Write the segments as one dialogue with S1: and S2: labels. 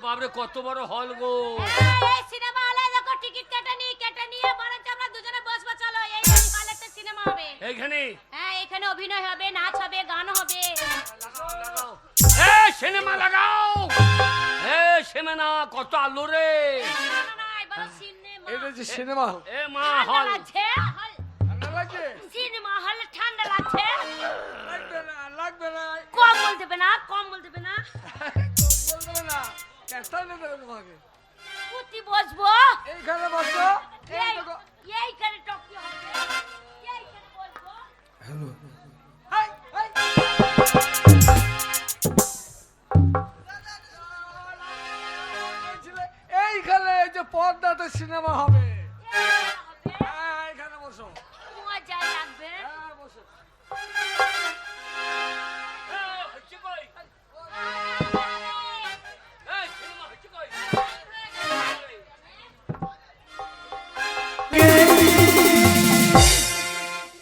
S1: বাবরে কত বড় হল গো।
S2: এই সিনেমা হলে দেখো টিকিট কেটে নিয়ে বরঞ্চ আমরা দুজনে বসবো, চলো এই হলে তো সিনেমা হবে।
S1: এইখানে?
S2: হ্যাঁ এখানে অভিনয় হবে, নাচ হবে, গান হবে।
S1: এ সিনেমা লাগাও, এ সিনেমা কত আলো রে।
S2: না এবার সিনেমা,
S3: এটা যে সিনেমা হল।
S1: এ মা হল
S2: লাগছে,
S3: ঠান্ডা লাগছে?
S2: সিনেমা হলে ঠান্ডা লাগছে।
S3: লাগবে না।
S2: কম বল দেবে না, কম বল দেবে না।
S3: বলবে না, ক্যাস্টার নেবে তোমাকে।
S2: কুতি বসবো
S3: এইখানে বসো।
S2: এইখানে টকি হবে, এইখানে বসবো।
S3: High high. এইখানে এই যে পর্দাতে সিনেমা হবে। হ্যাঁ, এইখানে বসো।
S2: মজা লাগবে।
S3: হ্যাঁ, বসো।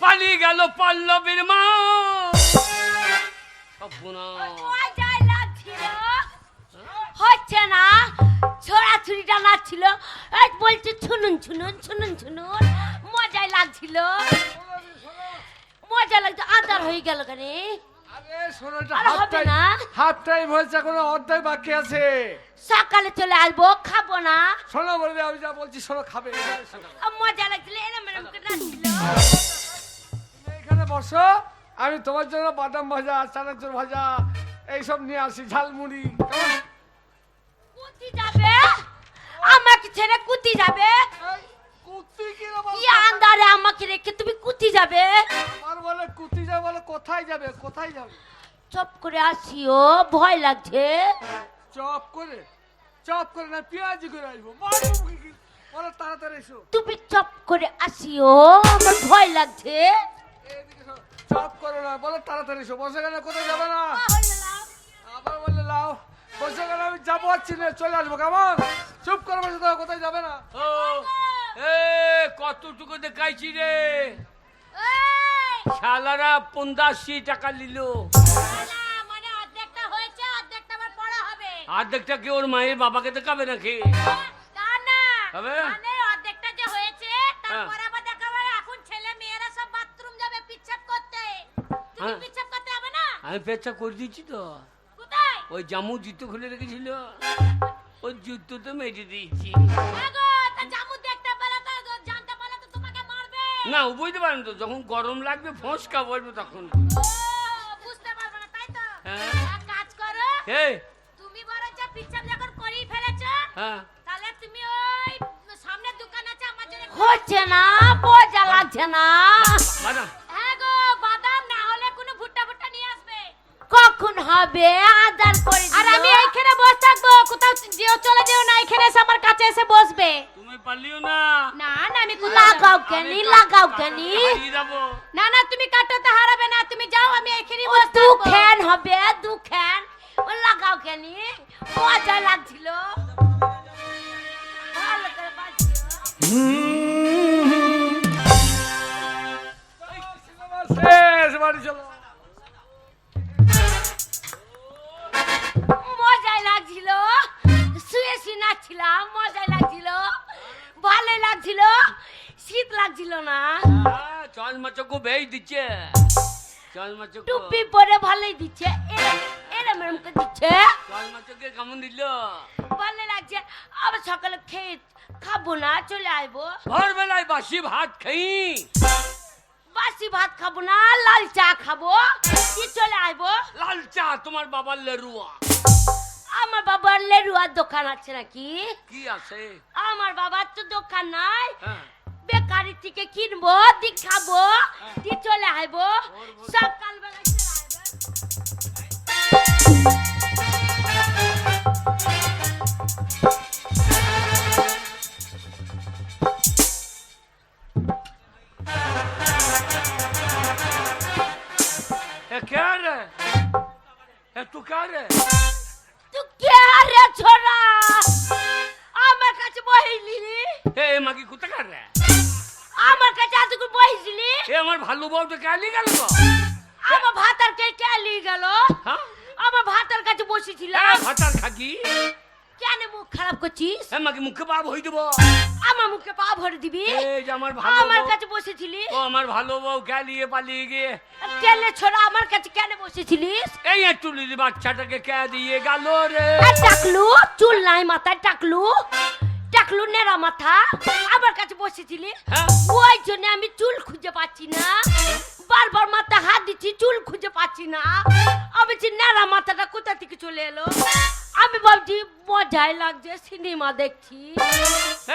S1: পালিয়ে গেল পল্লবীর মা।
S2: মজা লাগছিল, হচ্ছে না। ছড়াছড়িটা নাচছিল, এই বলছে শুনুন শুনুন শুনুন শুনুন, মজাই লাগছিল, মজা লাগছে। আদার হয়ে গেল কেন?
S3: আরে শোনো, এটা
S2: আর হবে না।
S3: হাফ টাইম হয়েছে, এখনো অর্ধেক বাকি আছে।
S2: সকালে চলে আসবো, খাবো না।
S3: শোনো বলে আমি যা বলছি, শোনো, খাবে।
S2: মজা লাগছিল, এরম এরম করে নাচছিল।
S3: তুমি এখানে বসো, আমি তোমার জন্য বাদাম ভাজা, চানাচুর ভাজা এইসব নিয়ে আসি, ঝালমুড়ি। কেমন?
S2: কুতি যাবে, আমাকে ছেড়ে কুতি যাবে?
S3: এই, কুত্তি কি রে বল?
S2: কি আন্দারে আমাকে রেখে তুমি কুতি যাবে?
S3: আমার বলে কুত্তি যাবে, বলে কোথায় যাবে, কোথায় যাবে?
S2: চপ করে আসিও, ভয় লাগছে।
S3: চপ করে না, পেঁয়াজি করে আসবো। বলো তাড়াতাড়ি এসো।
S2: তুমি চপ করে আসিও, আমার ভয় লাগছে।
S3: এইদিকে এসো। চপ করো না, বলো তাড়াতাড়ি এসো। বসে গেলে কোথায় যাবে না। আবার বললে লাও, বসে গেলে আমি যাবো, আসছি না, চলে আসবো। কেমন? চুপ করে বসে থাকো, কোথায় যাবে না।
S1: ও এ কতটুকু দেখাইছি রে। শালারা 85 টাকা নিল।
S2: মানে অর্ধেকটা হয়েছে, অর্ধেকটা আবার পড়া হবে।
S1: অর্ধেকটা কি ওর মায়ের বাবাকে দেখাবে নাকি?
S2: তা না,
S1: হবে?
S2: মানে অর্ধেকটা যে হয়েছে তারপর আবার দেখাবে। এখন ছেলে মেয়েরা সব বাথরুম যাবে পিচ্ছাপ করতে, তুমি
S1: হ্যাঁ।
S2: পিচ্ছাপ করতে হবে না?
S1: আমি পেচ্ছা করে দিচ্ছি তো।
S2: কোথায়?
S1: ওই জামু জুতো খুলে রেখেছিল, ওই জুতো তো মেরে দিয়েছি।
S2: আগো তা জামু দেখতে পারে তো, জানতে পারলে তো তোমাকে মারবে।
S1: না ও বুঝতে পারেন তো, যখন গরম লাগবে ফোঁসকা বলবো তখন।
S2: ও বুঝতে পারবে না, তাই তো?
S1: হ্যাঁ।
S2: এক কাজ করো,
S1: এ
S2: তুমি বরং যা পিচ্ছাপ যখন করেই ফেলেছো,
S1: হ্যাঁ,
S2: তাহলে তুমি ওই সামনে দোকান আছে আমার জন্য। হচ্ছে না, মজা লাগছে না।
S1: বাদাম
S2: হ্যাঁ গো, বাদাম না হলে কোনো ভুট্টা ভুট্টা নিয়ে আসবে। কখন হবে? আদার করে দিও। আর আমি এইখানে বসে থাকবো, কোথাও চলে যেও না, এখানে এসে আমার কাছে এসে বসবে।
S1: তুমি পারলিও না।
S2: না না, আমি লাগাও কেনি, লাগাও কেনি।
S1: হারিয়ে যাবো।
S2: না না, তুমি কাটাতে হারাবে না, তুমি যাও, আমি এখানেই বসে থাকবো। দুখান হবে, দুখান। ও লাগাও কেনি, মজা লাগছিল, ভালো করে বাজছিল।
S3: সিনেমা শেষ, বাড়ি চলো।
S2: মজাই লাগছিল, শুয়ে শুয়ে নাচছিলাম, মজাই লাগছিল, ভালোই লাগছিল, শীত লাগছিল না।
S1: চশমা চোখও বেশ দিচ্ছে, চশমা চোখ
S2: টুপি পরে ভালোই দিচ্ছে, এরম এরম করে দিচ্ছে,
S1: চশমা চোখে কেমন দিল?
S2: ভালো লাগছে। আবার সকালে খেয়ে খাবো না, চলে আসবো।
S1: ভোরবেলায় বাসি ভাত খাই।
S2: বাসি ভাত খাবো না, লাল চা খাবো, কি চলে আসবো।
S1: লাল চা তোমার বাবার লেরুয়া।
S2: আমার বাবার লেরুয়ার দোকান আছে নাকি?
S1: কি আছে?
S2: আমার বাবার তো দোকান নাই,
S1: হ্যাঁ।
S2: বেকারি থেকে কিনবো, দি খাবো, দি চলে আসবো, সকালবেলা চলে
S1: আসবে। क्या रे? तू क्या रे?
S2: तू क्या रे छोरा? আমার কাছে বহিলি,
S1: মাগি কোথা কার রে?
S2: আমার কাছে আজ তুই বহিলি,
S1: আমার ভালো বউ তো কালি গেল তো।
S2: আমার ভাতার কে কেলি গেল।
S1: হ্যাঁ,
S2: আমার ভাতার কাছে বসেছিল,
S1: ভাতার খাকি
S2: কেন মুখ খারাপ করছিস?
S1: আমাকে মুখে পা ভই দেবো।
S2: আমার মুখে পা ভরে দিবি?
S1: এই যে আমার ভালো
S2: আমার
S1: বউ।
S2: কাছে বসেছিলি?
S1: ও আমার ভালো বউ গেলিয়ে পালিয়ে গিয়ে
S2: কেলে ছোড়া আমার কাছে কেন বসেছিলিস?
S1: এই টুলির বাচ্চাটাকে কে দিয়ে গেল রে?
S2: টাকলু চুল নাই মাথায়, টাকলু টাকলু নেড়া মাথা আমার কাছে বসেছিলি।
S1: হ্যাঁ।
S2: ওই জন্য আমি চুল খুঁজে পাচ্ছি না, বারবার মাথা হাত দিচ্ছি, চুল খুঁজে পাচ্ছি না। আমি নেড়া মাথাটা কোথা থেকে চলে এলো? আমি ভাবছি মজাই লাগছে, সিনেমা দেখছি।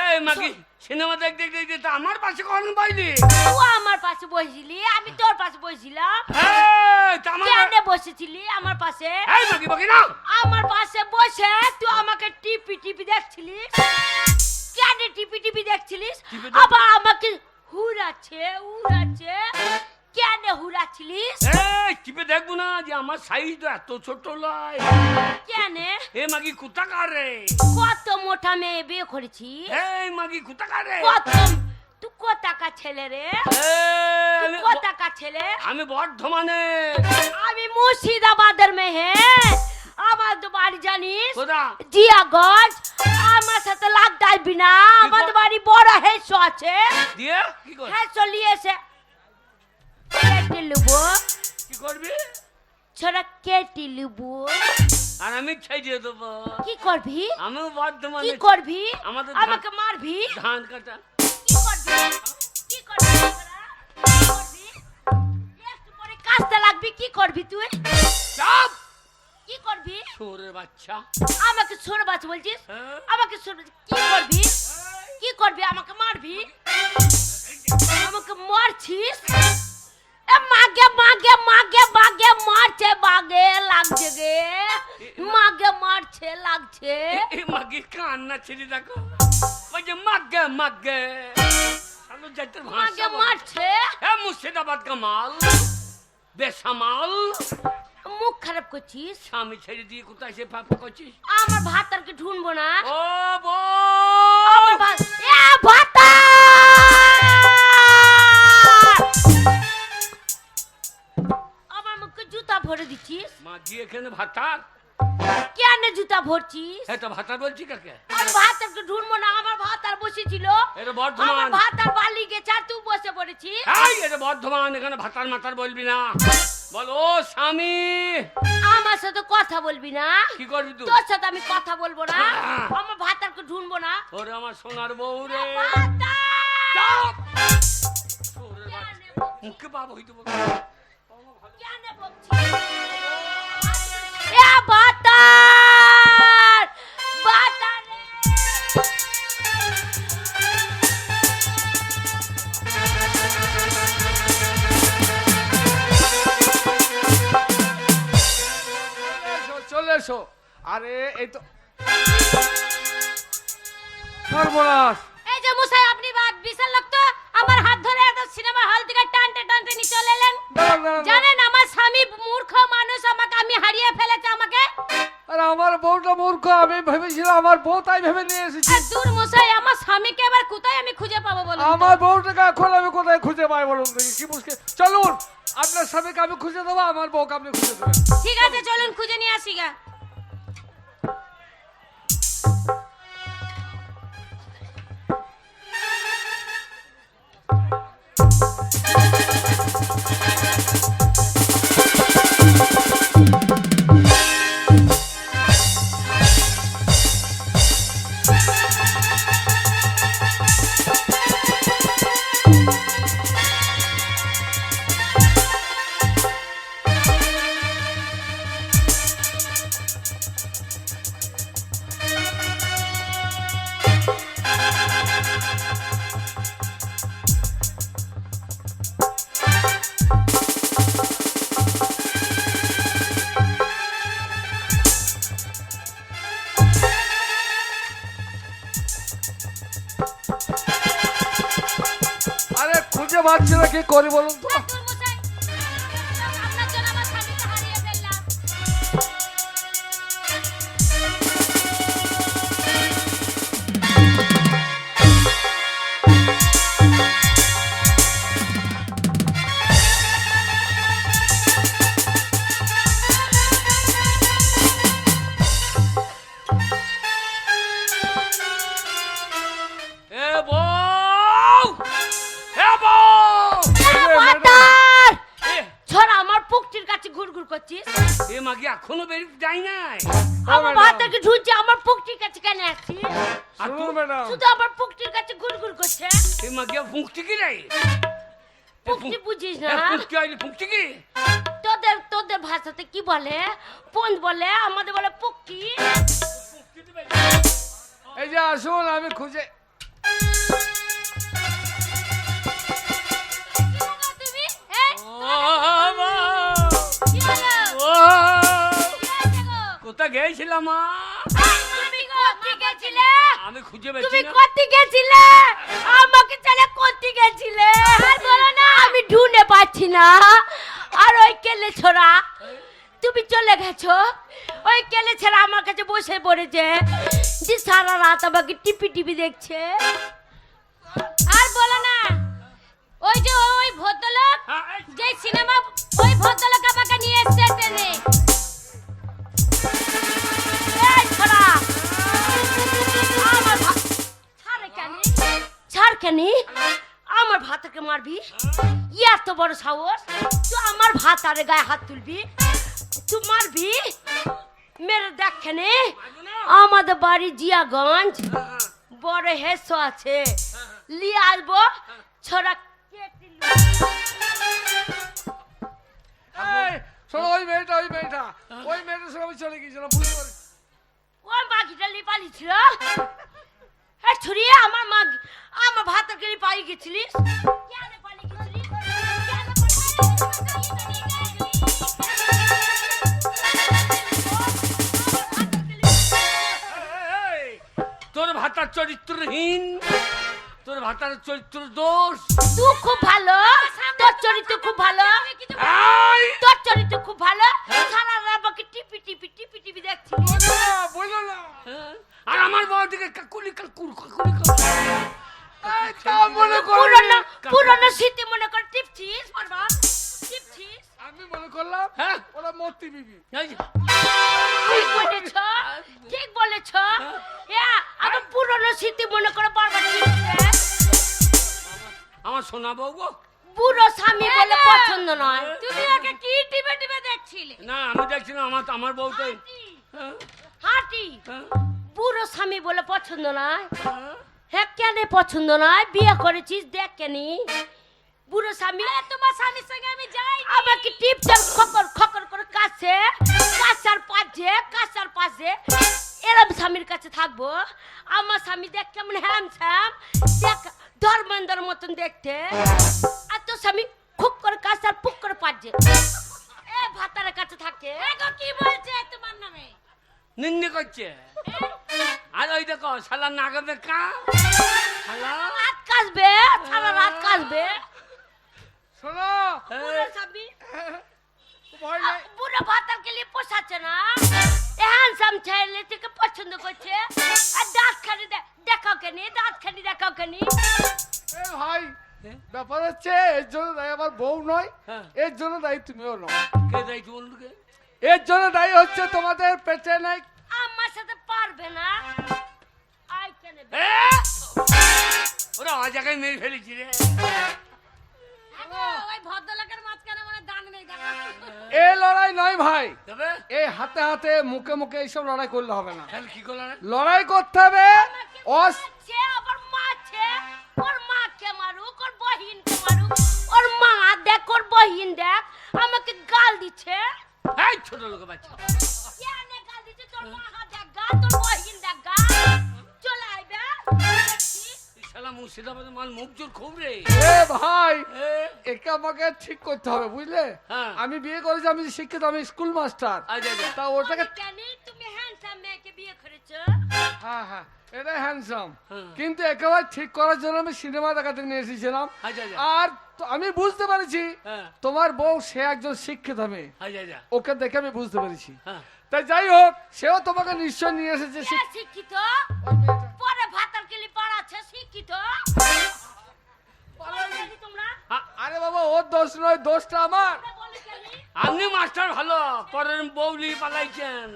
S1: এই মাগি সিনেমা দেখতে দেখতে তো আমার পাশে কখন পাইলি?
S2: ও আমার পাশে বসেছিলি, আমি তোর পাশে বসেছিলাম।
S1: এই তো আমার
S2: কেন বসেছিলি আমার পাশে?
S1: এই মাগি বাকি না
S2: আমার পাশে বসে তুই আমাকে টিপি টিপি দেখছিলিস। কেন টিপি টিপি দেখছিলিস?
S1: টিপি দেখ-
S2: আবার আমাকে হুড়াচ্ছে উড়াচ্ছে, কেন হুড়াচ্ছিলিস?
S1: এই টিপে দেখবো না যে আমার সাইজ তো এত ছোট লাই।
S2: কেন?
S1: এ মাগি কোথাকার রে?
S2: কত মোটা মেয়ে বিয়ে করেছি।
S1: এই মাগি কোথাকার রে?
S2: কত তুই কোথাকা ছেলে রে?
S1: এই,
S2: তুই কোথাকা ছেলে?
S1: আমি বর্ধমানে।
S2: আমি মুর্শিদাবাদের মেয়ে। আমার তো বাড়ি জানিস
S1: কোথা?
S2: জিয়াগঞ্জ। আমার সাথে লাগ ডালবি না, আমাদের বাড়ি বড় হেসো আছে।
S1: দিয়ে কি কর?
S2: হেসো নিয়ে এসে কেটে লুবো,
S1: কি করবি?
S2: ছোড়া কেটে লুবো।
S1: আর আমি ছেড়ে দেবো।
S2: কি করবি?
S1: আমিও
S2: কি
S1: বর্ধমানে।
S2: করবি?
S1: আমাদের
S2: আমাকে মারবি?
S1: ধান কাটা।
S2: কি করবি? কি করবি তোরা? কি করবি? একটু পরে কাজটা লাগবি, কি করবি তুই?
S1: চাপ
S2: কি করবি?
S1: ছোরের বাচ্চা।
S2: আমাকে ছোট বাচ্চা বলছিস?
S1: হ্যাঁ।
S2: আমাকে ছোট কি করবি? কি করবি? আমাকে মারবি? আমাকে মারছিস? এ মাগে মাগে মাগে মাগে মারছে, বাগে লাগছে গে, মাগে মারছে লাগছে।
S1: এই মাগি কান্না ছেড়ে দেখো। ওই যে মাগে মাগে শালো জাতের
S2: মাগে
S1: ভাষা বলে।
S2: মারছে।
S1: এ মুর্শিদাবাদ का মাল বেসামাল।
S2: মুখ খারাপ করছিস?
S1: স্বামী ছেড়ে দিয়ে কোথায় সে পাপ করছিস?
S2: আমার ভাতারকে ঢুনবো না।
S1: ও বউ
S2: আমার ভাত এ ভাতা আমার মুখে জুতা ভরে দিচ্ছিস।
S1: মাগি এখানে ভাতার।
S2: কেন জুতা ভরছিস?
S1: এটা ভাতার বলছি কাকে?
S2: আমার ভাতারকে ঢুনবো না, আমার ভাতার বসেছিল।
S1: এটা
S2: আমার
S1: বর্ধমান।
S2: ভাতার বালি গেছে আর তুই বসে পড়েছিস।
S1: এই এটা বর্ধমান, এখানে ভাতার মাতার বলবি না। বল ও স্বামী।
S2: আমার সাথে কথা বলবি না।
S1: কি করবি তুই?
S2: তোর সাথে আমি কথা বলবো না। আমার ভাতারকে ঢুনবো না।
S1: ওরে আমার সোনার বউ রে।
S2: ভাতার!
S1: চাপ! ছোরের বাচ্চা। মুখে পাপ হইতে বল।
S2: কেন বকছিস? এ ভাতার! ভাতার রে!
S3: চলে এসো। আরে এই তো সর্বনাশ।
S2: এই যে মশাই, আপনি বিশাল লোক তো, আমার হাত ধরে এত সিনেমা হল থেকে টানতে টানতে নিয়ে চলে এলেন।
S3: দাঁড়ান, দাঁড়ান,
S2: জানেন আমার স্বামী মূর্খ মানুষ, আমি হারিয়ে ফেলেছে আমাকে।
S3: আরে আমার বউটা মূর্খ, আমি ভেবেছিলাম আমার বউ, তাই ভেবে নিয়ে এসেছি।
S2: আর দূর মশাই, আমার স্বামীকে এবার কোথায় আমি খুঁজে পাবো বলুন তো?
S3: আমার বউটাকে এখন আমি কোথায় খুঁজে পাই বলুন দেখি, কি মুশকিল। চলুন, আপনার স্বামীকে আমি খুঁজে দেবো, আমার বউকে আপনি খুঁজে দেবেন।
S2: ঠিক আছে, চলুন খুঁজে নিয়ে আসি গা।
S3: আরে খুঁজে পাচ্ছি না, কি করি বলুন তো।
S2: আর দূর মশাই, আপনার জন্য আমার স্বামীকে হারিয়ে ফেললাম।
S1: যাই নাই
S2: আমার ভাতটাকে ঢুকছে আমার পুকটির কাছে কেন আসছি
S3: শুনুন ম্যাডাম,
S2: শুধু আমার পুকটির কাছে গুড়গুড় করছে
S1: এই মাগিয়া ফুঁকছি কি রে
S2: পুকটি বুঝিস না
S1: ফুঁকছি আইলি ফুঁকছি কি
S2: তোদের ভাষাতে কি বলে পন্দ বলে আমাদের বলে পুকটি
S3: এই যে আসুন আমি খুঁজে
S2: তুমি হ্যাঁ কি হলো
S1: কোথা গেছিলাম মা?
S2: তুমি কোথায় গেছিলে
S1: আমি খুঁজে
S2: তুমি
S1: পেয়েছি না
S2: কোথায় গেছিলে আমাকে ছেড়ে কোথায় গেছিলে আর বলো না আমি ঢুঁড়ে পাচ্ছি না আর ওই কেলে ছোড়া তুমি চলে গেছো ওই কেলে ছেড়া আমার কাছে বসে পড়েছে যে সারা রাত আমাকে টিপি টিপি দেখছে আর বলো না ওই যে ওই ভদ্রলোক যে সিনেমা ওই ভদ্রলোক আমাকে নিয়ে এসেছে ট্রেনে এই ছোড়া আমার ছাড় কেন আমার ভাতাকে মারবি এত বড় সাহস তুই আমার ভাতারে গায়ে হাত তুলবি তুই মারবি মেরে দেখেনে আমাদের বাড়ি জিয়াগঞ্জ বড় হেসো আছে লিয়ে আসবো ছোড়া কেটে
S3: এই শোনো, ওই মেয়েটা সঙ্গে আমি চলে গিয়েছিলাম, বুঝতে পারি
S2: ওই বাকিটা নিয়ে পালিয়েছিল হ্যাঁ ছড়িয়ে আমার মা আমার ভাতাকে নিয়ে পালিয়ে গেছিলিস কেন পালিয়ে গেছিলিস
S1: তোর ভাতার চরিত্রহীন, তোর ভাতার চরিত্র দোষ।
S2: তুই খুব ভালো, তোর চরিত্র খুব ভালো, তোর চরিত্র খুব ভালো। সারা রাত আমাকে টিপি টিপি টিপি টিপি দেখছিলি।
S3: বললো না
S1: আর আমার বউ দিকে কাকুলি কাকুর
S2: পুরনো স্মৃতি মনে করে টিপছিস বরবাদ টিপছিস।
S3: আমি মনে করলাম
S1: হ্যাঁ
S3: ওরা মূর্তি বিবি।
S2: ঠিক বলেছ, ঠিক বলেছ। আমার পুরনো স্মৃতি মনে করে বারবার টিপছিস।
S1: আমার সোনা বউ গো,
S2: বুড়ো স্বামী বলে পছন্দ নয়। তুমি ওকে কি টিপে টিপে দেখছিলে?
S1: না আমি দেখছিলাম আমার বউটাই
S2: হাঁটি বুড়ো স্বামী বলে পছন্দ নয়। হ্যাঁ কেন পছন্দ নয়? বিয়ে করেছিস দেখ কেনি বুড়ো স্বামী। তোমার স্বামীর সঙ্গে আমি যাই আমাকে টিপচার খকর খকর করে কাছে কাছার পাশে এরম স্বামীর কাছে থাকবো। আমার স্বামী দেখ কেমন হ্যামস্যাম, দেখ ধর্মেন্দ্র মতন দেখতে। আর তোর স্বামী খুব করে কাছার পুক করে পাচ্ছে এ ভাতারের কাছে থাকে। কি বলছে তোমার নামে?
S1: নিন্দে করছে। আর ওই দেখো শালা নাগা বেকা শালা
S2: রাত কাশবে, সারা রাত কাশবে।
S3: শোনো
S2: বুড়ো স্বামী
S3: ভয় নাই,
S2: বুড়ো ভাতারকে নিয়ে পোষাচ্ছে না। হ্যান্ডসাম ছেলে থেকে পছন্দ করছে। আর দাঁতখানি দেখাও কেনি, দাঁতখানি দেখাও কেনি।
S3: এ ভাই ব্যাপার হচ্ছে এর জন্য দায়ী আমার বউ নয়,
S1: হ্যাঁ।
S3: এর জন্য দায়ী তুমিও নয়।
S1: কে যাইছি বলুন কে?
S3: এর জন্য দায়ী হচ্ছে তোমাদের পেটে নাই।
S2: আমার সাথে পারবে না। আই কেন
S1: ওরা ওই জায়গায় মেরে ফেলেছি রে।
S2: ওই ভদ্রলোকের মাঝখানে মানে দান নেই দেখো।
S3: এ লড়াই নয় ভাই,
S1: তবে
S3: এই হাতে হাতে মুখে মুখে এইসব লড়াই করলে হবে না।
S1: তাহলে কি করলাম?
S3: লড়াই করতে হবে
S2: সে আবার মারছে, ওর মাকে মারুক, ওর বহিনকে মারুক। ওর মা দেখ, ওর বহিন দেখ আমাকে গাল দিচ্ছে।
S1: এই ছোট লোক বাচ্চা
S2: কেন গাল দিচ্ছে? তোর মা দেখ গা, তোর বহিন দেখ গা। চলে আইবে
S1: শালা মুর্শিদাবাদের মাল মুখ জোর খুব রে।
S3: এ ভাই
S1: এ,
S3: একে আমাকে ঠিক করতে হবে বুঝলে।
S1: হ্যাঁ।
S3: আমি বিয়ে করেছি, আমি শিক্ষিত, আমি স্কুল মাস্টার।
S1: আচ্ছা, আচ্ছা।
S3: তা ওটাকে
S2: কেন তুমি হ্যান্ডসাম মেয়েকে বিয়ে করেছো?
S3: হ্যাঁ হ্যাঁ এটা হ্যান্ডসাম,
S1: হ্যাঁ।
S3: কিন্তু একেবারে ঠিক করার জন্য আমি সিনেমা দেখাতে নিয়ে এসেছিলাম।
S1: আচ্ছা, আচ্ছা।
S3: আর আমি বুঝতে পেরেছি
S1: হ্যাঁ।
S3: তোমার বউ সে একজন শিক্ষিত মেয়ে,
S1: আচ্ছা, আচ্ছা।
S3: ওকে দেখে আমি বুঝতে পেরেছি।
S1: হ্যাঁ।
S3: তাই যাই হোক, সেও তোমাকে নিশ্চয় নিয়ে এসেছে।
S2: কে শিক্ষিত? পরে ভাতার কেলি পাড়াচ্ছে শিক্ষিত। বলো কেলি তোমরা?
S3: আরে বাবা ওর দোষ নয়, দোষটা আমার।
S2: বলো কেলি?
S1: আপনি মাস্টার ভালো, পরের বউলি পালাইছেন।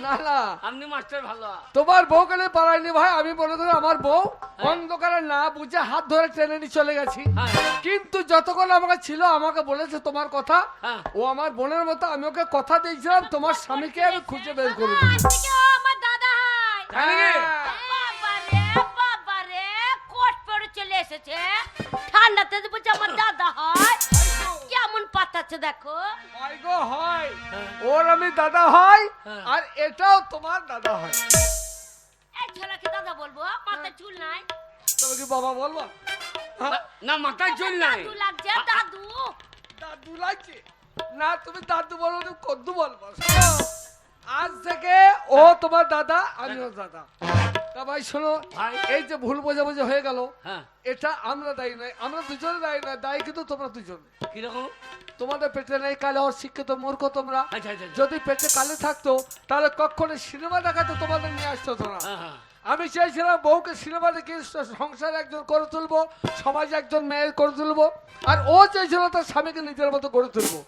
S3: না না,
S1: আপনি মাস্টার ভালো।
S3: তোমার বউ কেন পালাইনি ভাই? আমি বলে দিলাম আমার বউ অন্ধকারে না বুঝে হাত ধরে টেনে নিয়ে চলে গেছি।
S1: হ্যাঁ।
S3: কিন্তু যতক্ষণ আমাকে ছিল আমাকে বলেছে তোমার কথা।
S1: হ্যাঁ।
S3: ও আমার বোনের মতো, আমি ওকে কথা দিয়েছিলাম তোমার স্বামীকে আমি খুঁজে বের করে দেবো।
S2: আজকে ও আমার দাদা হয়।
S1: তাই নাকি?
S2: বাবা রে, কোট পরে চলে এসেছে। ঠান্ডাতে যে বলছে আমার দাদা হয়। কেমন পাতাচ্ছে দেখো।
S3: হয় গো হয়,
S1: হ্যাঁ।
S3: ওর আমি দাদা হয়
S1: হ্যাঁ।
S3: আর এটাও তোমার দাদা হয়।
S2: এই ছেলেকে দাদা বলবো, মাথায় চুল নাই।
S3: তুমি কি বাবা বলবো? হ্যাঁ?
S1: না মাথায় চুল নাই।
S2: দাদু লাগছে, দাদু।
S3: দাদু লাগছে না, তুমি দাদু বলো, তুমি কদ্দু বলবো। আজ থেকে ও তোমার দাদা, আমিও দাদা। তা ভাই শোনো,
S1: ভাই।
S3: এই যে ভুল বোঝাবুঝি হয়ে গেল,
S1: হ্যাঁ।
S3: এটা আমরা দায়ী নয়, আমরা দুজনে দায়ী নয়, দায়ী কিন্তু তোমরা দুজন।
S1: কিরকম?
S3: তোমাদের পেটে নেই কালে অশিক্ষিত মূর্খ তোমরা।
S1: আচ্ছা আচ্ছা আচ্ছা।
S3: যদি পেটে কালে থাকতো তাহলে কখনো সিনেমা দেখাতে তোমাদের নিয়ে আসতো না।
S1: হ্যাঁ, হ্যাঁ।
S3: আমি চাইছিলাম বউকে সিনেমা দেখে সংসার একজন করে তুলবো, সমাজে একজন মেয়ের করে তুলবো, আর ও চাইছিল তার স্বামীকে নিজের মতো করে তুলবো।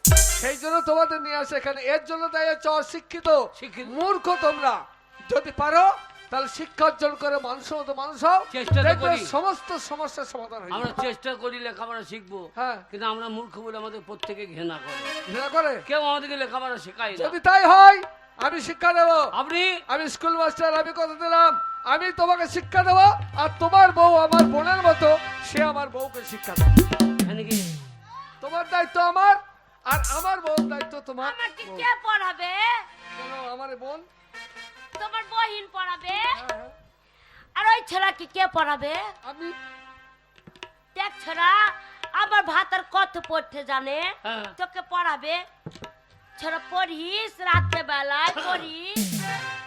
S3: সেই জন্য তোমাদের নিয়ে আসে এখানে। এর জন্য দায়ী হচ্ছে অশিক্ষিত
S1: শিক্ষিত।
S3: মূর্খ তোমরা। যদি পারো তাহলে শিক্ষা অর্জন করে মানুষের মতো মানুষ হও,
S1: চেষ্টা তো
S3: দেখবে
S1: করি।
S3: সমস্ত সমস্যার সমাধান হয়ে
S1: আমরা
S3: যাবে।
S1: চেষ্টা করি লেখাপড়া শিখবো,
S3: হ্যাঁ।
S1: কিন্তু আমরা মূর্খ বলে আমাদের প্রত্যেকে ঘৃণা করে।
S3: ঘৃণা করে?
S1: কেউ আমাদেরকে লেখাপড়া শেখায় না।
S3: যদি তাই হয় আমি শিক্ষা দেবো।
S1: আপনি
S3: আমি স্কুল মাস্টার, আমি কথা দিলাম আমি তোমাকে শিক্ষা দেবো, আর তোমার বউ আমার বোনের মতো, সে আমার বউকে শিক্ষা দেবে।
S1: এখানে কি?
S3: তোমার দায়িত্ব আমার, আর আমার বউর দায়িত্ব তোমার।
S2: আমাকে
S3: বউ।
S2: কে পড়াবে?
S3: কেন আমার বোন?
S2: তোমার বহিন পড়াবে।
S3: হ্যাঁ,
S2: আর ওই ছেলেকে কে পড়াবে?
S3: আমি
S2: দেখ ছেড়া, আমার ভাত আর কত পড়তে জানে,
S1: হ্যাঁ।
S2: তোকে পড়াবে। ছেড়া পড়িস, রাত্রে বেলায় পড়িস,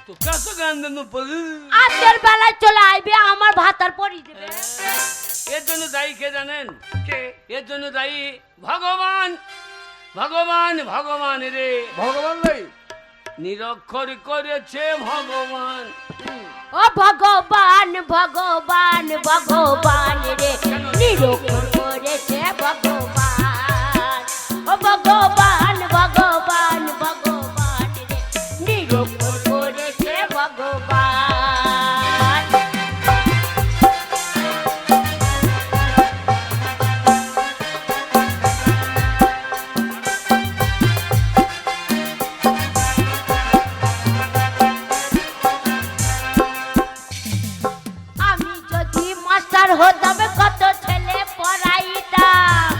S1: তো কত গান দেন পড়ি।
S2: আজকের বেলায় চলে আইবে, আমার ভাত আর পড়ি দেবে।
S1: এর জন্য দায়ী কে জানেন?
S3: কে?
S1: এর জন্য দায়ী ভগবান। ভগবান ভগবান রে,
S3: ভগবান নেই।
S1: নিরক্ষর করেছে ভগবান।
S2: ও ভগবান ভগবান ভগবান রে, নিরক্ষর করেছে ভগবান। ও ভগবান ভগবান ভগবান রে, নিরক্ষর করেছে ভগবান। আমি যদি মাস্টার হতাম কত ছেলে পড়াইতাম।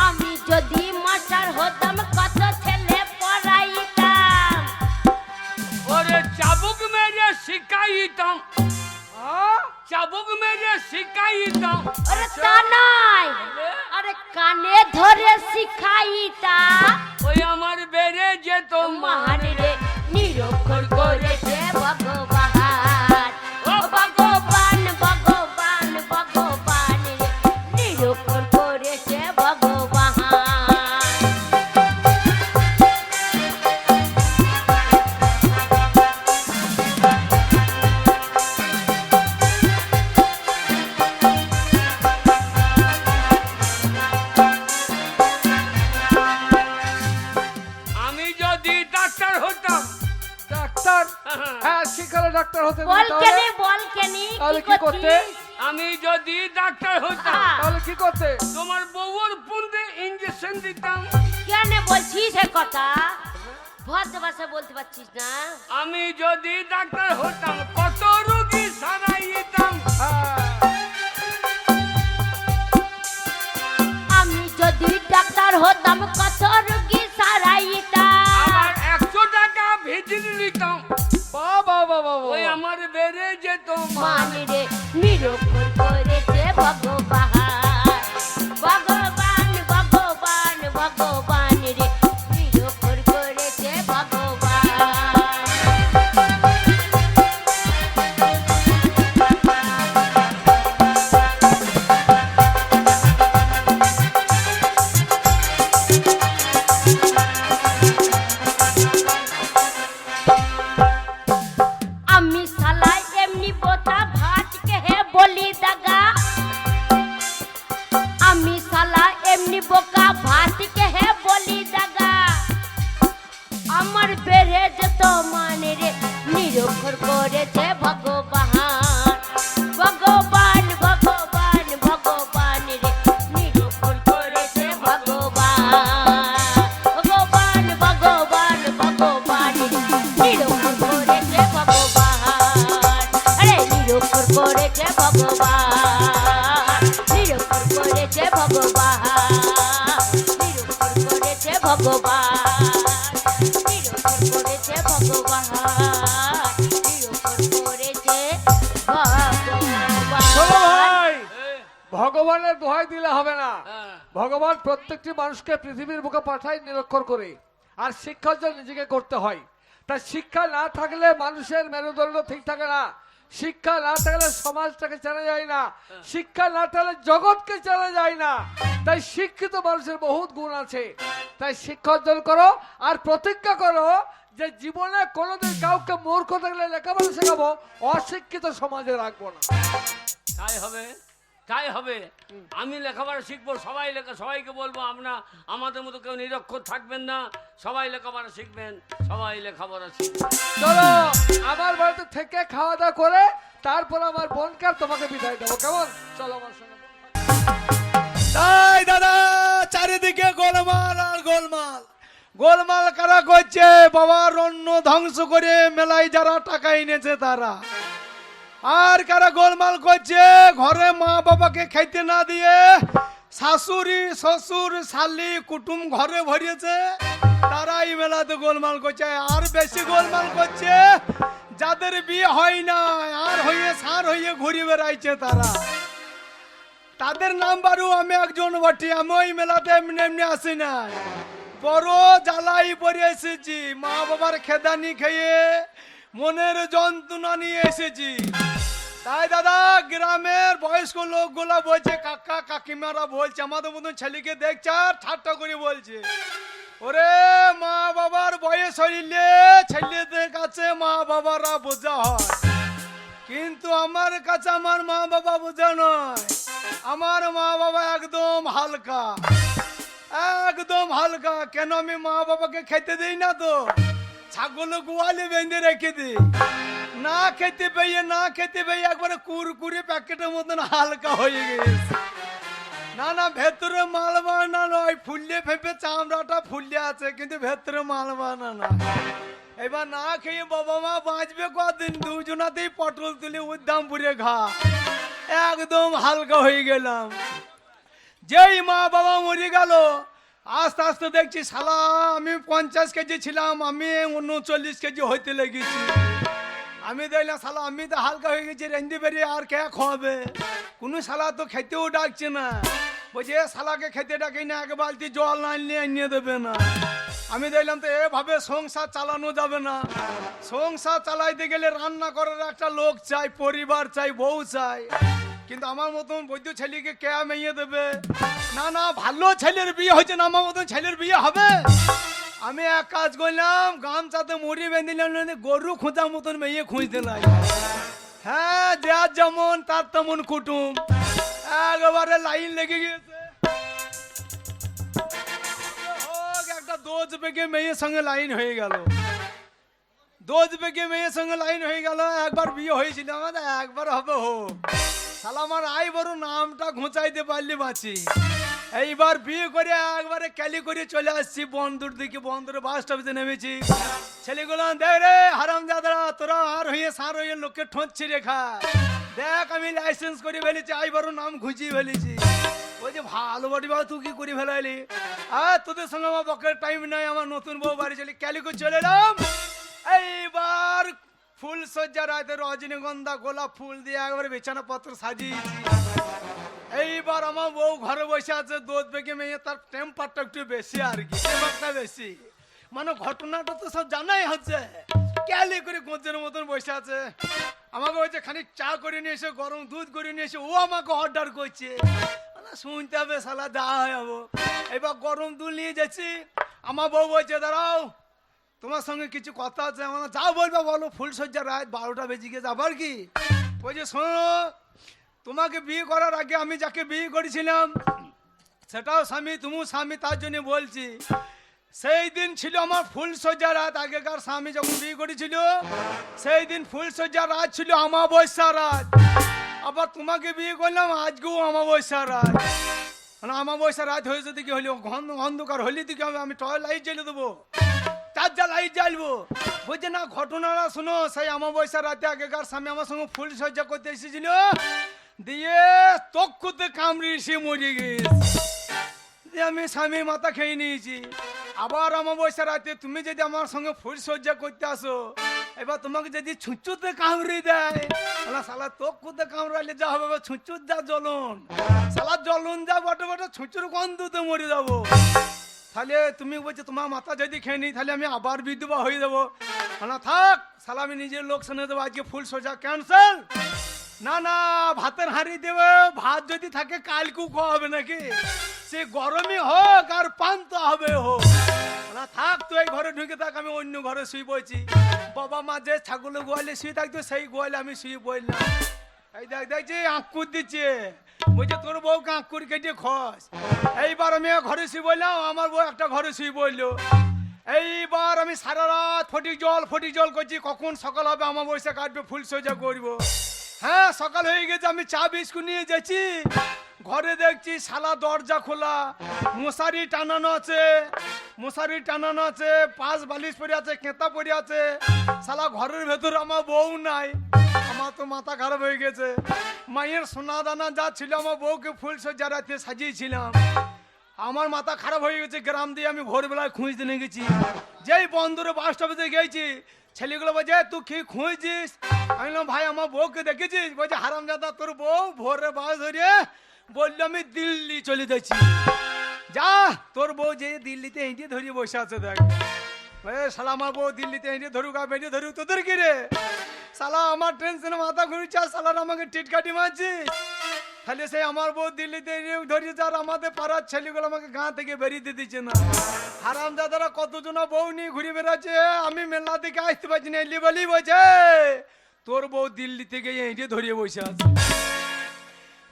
S2: আমি যদি মাস্টার হতাম কত ছেলে পড়াইতাম।
S1: ওরে চাবুক মেরে শিখাইতাম,
S3: হ্যাঁ?
S1: চাবুক মেরে শিখাইতাম।
S2: আরে তা নয়, আরে কানে ধরে শিখাইতাম।
S1: ওই আমার বেড়ে যেত
S2: মহান রে, নিরক্ষর করেছে ভগবান। ও ভগবান ভগবান ভগবান রে, নিরক্ষর করেছে ভগবান।
S1: আমি যদি ডাক্তার হতাম।
S3: ডাক্তার? হ্যাঁ, শিক্ষার ডাক্তার হতে দিবি,
S2: বল
S3: তাহলে
S2: কেনি বল কেনি,
S3: তাহলে
S2: কি
S3: কি করতে?
S2: করছিস?
S1: আমি যদি ডাক্তার হতাম,
S2: হ্যাঁ।
S3: তাহলে কি করতে?
S1: তোমার বউর পুন্দে ইঞ্জেকশন দিতাম।
S2: কেন বলছিস এ কথা? ভদ্র ভাষা বলতে পারছিস না?
S1: আমি যদি ডাক্তার হতাম কত রোগী সারাইতাম।
S3: হ্যাঁ।
S2: আমি যদি ডাক্তার হতাম কত রোগী সারাইতাম।
S1: আবার 100 টাকা ভিজিট নিতাম।
S3: বাবা বাবা
S1: ওই আমার বেড়ে যেত
S2: মান রে, নিরক্ষর করেছে ভগবান। ভগবান ভগবান ভগবান রে, নিরক্ষর করেছে ভগবান। আমি সালাই এমনি বোতা ভাত কে হে বলি দাগা। আমার বেড়ে যেত মানে রে নিরক্ষর করেছে ভগবান ভগবান ভগবান ভগবান রে নিরক্ষর করেছে ভগবান ভগবান ভগবান ভগবান নিরক্ষর করেছে ভগবান আরে নিরক্ষর করেছে ভগবান নিরক্ষর করেছে ভগবান নিরক্ষর করেছে ভগবান নিরক্ষর করেছে ভগবান নিরক্ষর করেছে
S3: শোনো
S2: ভগবান
S3: ভাই,
S1: এ,
S3: ভগবানের দোহাই দিলে হবে না।
S1: হ্যাঁ।
S3: ভগবান প্রত্যেকটি মানুষকে পৃথিবীর বুকে পাঠায় নিরক্ষর করে, আর শিক্ষার জন্য নিজেকে করতে হয়। তাই শিক্ষা না থাকলে মানুষের মেরুদণ্ড ঠিক থাকে না, শিক্ষা না থাকলে সমাজটাকে চেনা যায় না, শিক্ষা না থাকলে জগৎকে চেনা যায় না। তাই শিক্ষিত মানুষের বহুত গুণ আছে। তাই শিক্ষা অর্জন করো আর প্রতিজ্ঞা করো যে জীবনে কোনোদিন কাউকে মূর্খ থাকলে লেখাপড়া শেখাবো, অশিক্ষিত সমাজে রাখবো না।
S1: তাই হবে, তাই হবে। আমি লেখাপড়া শিখবো, সবাইকে বলবো আমরা আমাদের মতো কেউ নিরক্ষর থাকবেন না, সবাই লেখাপড়া শিখবেন, সবাই লেখাপড়া শিখবেন।
S3: চলো আমার বাড়িতে থেকে খাওয়া দাওয়া করে তারপর আমার বোনকে আর তোমাকে বিদায় দেবো, কেমন? চলো আমার সঙ্গে।
S4: তাই দাদা চারিদিকে গোলমাল আর গোলমাল। গোলমাল কারা করছে? বাবার অন্ন ধ্বংস করে মেলায় যারা টাকা এনেছে তারা। আর কারা গোলমাল করছে? ঘরে মা বাবাকে খাইতে না দিয়ে শাশুড়ি শ্বশুর শালি কুটুম ঘরে ভরিয়েছে, তারাই মেলাতে গোলমাল করছে। আর বেশি গোলমাল করছে যাদের বিয়ে হয় না আর হয়ে সার হয়ে ঘুরে বেড়াইছে তারা। তাদের নাম বারু আমি একজন বটি। আমি ওই মেলাতে এমনি এমনি আসি না, বড় জ্বালাই পরে এসেছি। মা বাবার খেদানি খেয়ে মনের যন্ত্রণা নিয়ে এসেছি। তাই দাদা গ্রামের বয়স্ক লোকগুলা বলছে, কাকা কাকিমারা বলছে, আমাদের মতন ছেলেকে দেখছে আর ঠাট্টা করে বলছে, ওরে মা বাবার বয়স হইলে ছেলেদের কাছে মা বাবারা বোঝা হয়, কিন্তু আমার কাছে আমার মা বাবা বোঝা নয়। আমার মা বাবা একদম হালকা, একদম হালকা। কেন? আমি মা বাবাকে খেতে দিই না তো, ছাগল গোয়ালে বেঁধে রেখে দিই। না খেতে পেয়ে একবারে কুরকুরে প্যাকেটের মতন হালকা হয়ে গেছে। না ভেতরে মাল বানা নয়, ফুললে ফেপে চামড়াটা ফুললে আছে, কিন্তু ভেতরে মাল বানা না। এবার না খেয়ে বাবা মা বাঁচবে কদিন? দুজনাতেই পটল তুলে উদ্দামপুরে ঘা, একদম হালকা হয়ে গেলাম। যেই মা বাবা মরে গেল, আস্তে আস্তে দেখছি শালা আমি 50 কেজি ছিলাম, আমি 39 কেজি হইতে লেগেছি। আমি দেখলাম শালা আমি তো হালকা হয়ে গেছি, রেন্দি বেরিয়ে আর কে খাওয়াবে? কোনো শালা তো খেতেও ডাকছে না। বলছে শালাকে খেতে ডাকি না, এক বালতি জল না নিয়ে এনে দেবে না। আমি দেখলাম তো এভাবে সংসার চালানো যাবে না। সংসার চালাইতে গেলে রান্না করার একটা লোক চাই, পরিবার চাই, বউ চাই। কিন্তু আমার মতন বৈদ্য ছেলেকে কে মেয়ে দেবে? না ভালো ছেলের বিয়ে হয়েছে না, আমার মতন ছেলের বিয়ে হবে? আমি এক কাজ করলাম, গামছাতে মুড়ি বেঁধিলাম, গরু খোঁজার মতন মেয়ে খুঁজতে লাগে। হ্যাঁ, যার যেমন তার তেমন কুটুম, একবারে লাইন লেগে গিয়েছে। একটা দোজ বেগে মেয়ের সঙ্গে লাইন হয়ে গেল, দোজ বেগে মেয়ের সঙ্গে লাইন হয়ে গেল। একবার বিয়ে হয়েছিল আমাদের, একবার হবে হোক। শালা আমার আই বড় নামটা ঘুঁচাইতে পারলি বাঁচি। এইবার বিয়ে করে একবারে ক্যালি করে চলে আসছি বন্দর দিকে, বন্দরে বাস স্টপেজে নেমেছি। ছেলেগুলো দেখ রে হারামজাদারা, তোরা আর হয়ে সার হয়ে লোককে ঠোঁচ্ছি রেখা দেখ, আমি লাইসেন্স করে ফেলেছি, আই বড় নাম ঘুঁচিয়ে ফেলেছি। ওই যে ভালো বাড়ি বাবা তুই কি করে ফেলাইলি? আর তোদের সঙ্গে আমার বকের টাইম নাই, আমার নতুন বউ বাড়ি চলে ক্যালি করে চলে এলাম। এইবার ফুল সজ্জা রাতে রজনীগন্ধা গোলাপ ফুল দিয়ে একবারে বিছানা পত্র সাজিয়েছি। এইবার আমার বউ ঘরে বসে আছে, দুধ বেগে মেয়ে, তার টেম্পারটা একটু বেশি আর কি, টেম্পারটা বেশি। মানে ঘটনাটা তো সব জানাই হচ্ছে। ক্যালি করে গোঁজের মতন বসে আছে। আমাকে বলছে খানিক চা করে নিয়ে এসে, গরম দুধ করে নিয়ে এসে, ও আমাকে অর্ডার করছে। শুনতে হবে শালা, যা হয় হবো। এবার গরম দুধ নিয়ে যাচ্ছি, আমার বউ বলছে দাঁড়াও তোমার সঙ্গে কিছু কথা আছে। আমার যা বলবে বলো। ফুল সজ্জা রাত 12টা বেজে গেছে, আবার কি বলছে শোনো, তোমাকে বিয়ে করার আগে আমি যাকে বিয়ে করেছিলাম সেটাও স্বামী, তুমিও স্বামী, তার জন্য বলছি সেই দিন ছিল আমার ফুল সজ্জা রাত। আগেকার স্বামী যখন বিয়ে করেছিল সেই দিন ফুল সজ্জা রাত ছিল অমাবস্যা রাত। আবার তোমাকে বিয়ে করলাম আজকেও অমাবস্যা রাত। মানে অমাবস্যা রাত হয়েছে দিকে হইলে অন্ধকার হলে দিকে আমি টয় লাইট জ্বালিয়ে দেবো, চার্জা লাইট জ্বালবো। বলছে না ঘটনাটা শোনো, সেই অমাবস্যা রাতে আগেকার স্বামী আমার সঙ্গে ফুল সজ্জা করতে এসেছিল, দিয়ে তক্ষতে কামড়ে সে মরে গেছে। দিয়ে আমি স্বামীর মাথা খেয়ে নিয়েছি। আবার অমাবস্যা রাতে তুমি যদি আমার সঙ্গে ফুল সজ্জা করতে আসো, এবার তোমাকে যদি ছুঁচুতে কামড়ে দেয়, শালা তক্ষতে কামড়ালে যা হবে, ছুঁচুর যা জ্বলন, শালা জ্বলন যা বটে বটে, ছুঁচুর গন্ধতে মরে যাবো। তাহলে তুমি বলছো তোমার মাথা যদি খেয়ে নি তাহলে আমি আবার বিধবা হয়ে যাবো। না থাক, শালা আমি নিজের লোক শুনে দেবো, আজকে ফুল সজ্জা ক্যান্সেল। না না, ভাতের হাঁড়ি দেবে, ভাত যদি থাকে কালকেও খাওয়া হবে নাকি, সে গরমই হোক আর পান্তা হবে হোক। না থাক, তুই এই ঘরে ঢুকে থাক, আমি অন্য ঘরে শুয়ে পড়ছি। বাবা মা যে ছাগলের গোয়ালে শুয়ে থাকতো সেই গোয়ালে আমি শুয়ে পড়লাম। এই দেখ দেখছি আঁকুর দিচ্ছে, বলছে তোর বউকে আঁকুর কেটে খস। এইবার আমি ঘরে শুয়ে বললাম, আমার বউ একটা ঘরে শুয়ে বললো। এইবার আমি সারা রাত ফটিক জল করছি, কখন সকাল হবে, আমার বয়সে কাটবে, ফুল সজ্জা করবো। হ্যাঁ সকাল হয়ে গেছে, আমি চা বিস্কুট নিয়ে যাচ্ছি, ঘরে দেখছি শালা দরজা খোলা, মশারি টানানো আছে, পাশ বালিশ পরে আছে, কেতা পরে আছে, শালা ঘরের ভেতর আমার বউ নাই। আমার তো মাথা খারাপ হয়ে গেছে। মায়ের সোনা দানা যা ছিল আমার বউকে ফুল সজ্জা রাতে সাজিয়েছিলাম, আমার মাথা খারাপ হয়ে গেছে। গ্রাম দিয়ে আমি ভোরবেলায় খুঁজতে নিয়ে গেছি, যেই বন্দরে বাস স্টপে গেছি, ছেলেগুলো বলছে তুই কি খুঁজছিস? আমি বললাম ভাই আমার বউকে দেখেছিস? বলছে হারামজাদা তোর বউ ভোরে বাস ধরে বললো আমি দিল্লি চলে যাচ্ছি। যা, তোর বউ যে দিল্লিতে হেঁটে ধরিয়ে বসে আছে দেখ। শালা আমার বউ দিল্লিতে হেঁটে ধরুক আর বেঁটে ধরুক, তোদের কি রে? শালা আমার টেনশনে মাথা ঘুরছে, আর শালার আমাকে টিটকাটি মারছিস। তাহলে সেই আমার বউ দিল্লিতে ধরিয়েছে, আর আমাদের পাড়ার ছেলেগুলো আমাকে গাঁ থেকে বেরিয়ে দিচ্ছে না। হারামজাদারা কতজনা বউ নিয়ে ঘুরে বেড়াচ্ছে, আমি মেলা থেকে আসতে পারছি না। এলি বলি বলছে তোর বউ দিল্লি থেকে হেঁটে ধরিয়ে বসে আছে।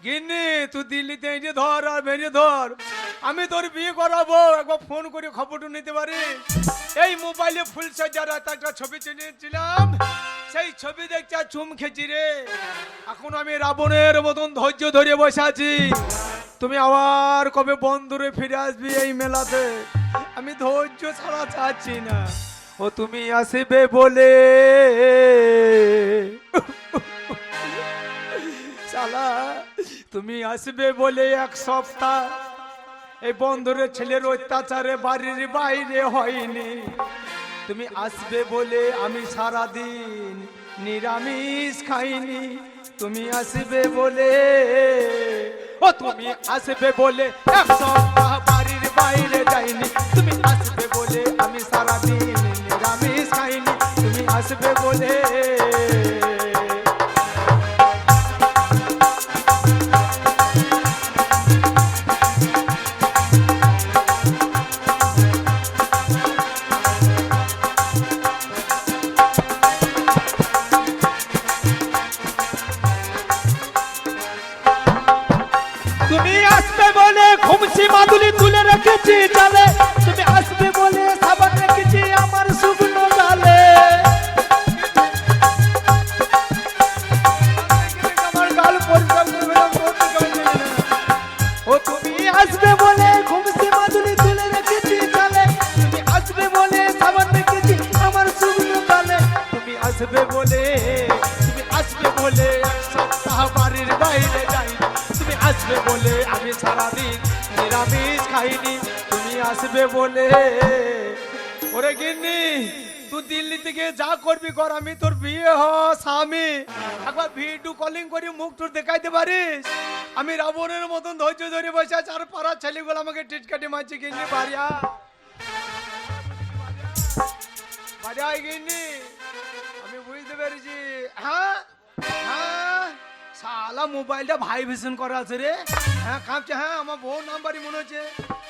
S4: গিন্নি তুই দিল্লিতে হেঁটে ধর আর বেরিয়ে ধর, আমি তোর বিয়ে করাবো, একবার ফোন করে খবরটা নিতে পারি। এই মোবাইলে ফুল সজ্জা রাত একটা ছবি চিনিয়েছিলাম, সেই ছবি দেখছি আর চুম খেছি রে। এখন আমি রাবণের মতন ধৈর্য ধরে বসে আছি, তুমি আবার কবে বন্ধুরে ফিরে আসবি এই মেলাতে, আমি ধৈর্য ছাড়া চাচ্ছি না। ও তুমি আসবে বলে শালা, তুমি আসবে বলে এক সপ্তাহ এই বন্ধুরে ছেলের অত্যাচারে বাড়ির বাইরে হয়নি। তুমি আসবে বলে আমি সারাদিন নিরামিষ খাইনি। তুমি আসবে বলে, ও তুমি আসবে বলে এক সপ্তাহ বাড়ির বাইরে যাইনি। তুমি আসবে বলে আমি সারাদিন নিরামিষ খাইনি। তুমি আসবে বলে ঘুমছি মাদুলি তুলে রেখেছি ডালে। তুমি আসবে বলে সাবান রেখেছি আমার শুকনো গালে। আমার গাল পরিষ্কার ও তুমি আসবে বলে ঘুমছি মাদুলি তুলে রেখেছি ডালে। তুমি আসবে বলে সাবান রেখেছি আমার শুকনো গালে। তুমি আসবে বলে এক সপ্তাহ বাড়ির বাইরে যাই। তুমি আসবে বলে আমি সারাদিন নিরামিষ খাইনি। তুমি আসবে বলে, ওরে গিন্নি তুই দিল্লি থেকে যা করবি কর, আমি তোর বিয়ে হ স্বামী। একবার ভিডিও কলিং করে মুখ তোর দেখাইতে পারিস? আমি রাবণের মতন ধৈর্য ধরে বসে আছি, আর পাড়ার ছেলেগুলো আমাকে টিটকাটি মারছে। গিন্নি বাড়িয়া বাড়িয়া গিন্নি, আমি বুঝতে পেরেছি। হ্যাঁ হ্যাঁ, শালা মোবাইলটা ভাইব্রেশন করা আছে রে। হ্যাঁ কাঁপছে। হ্যাঁ আমার বউ নাম্বারই মনে হচ্ছে।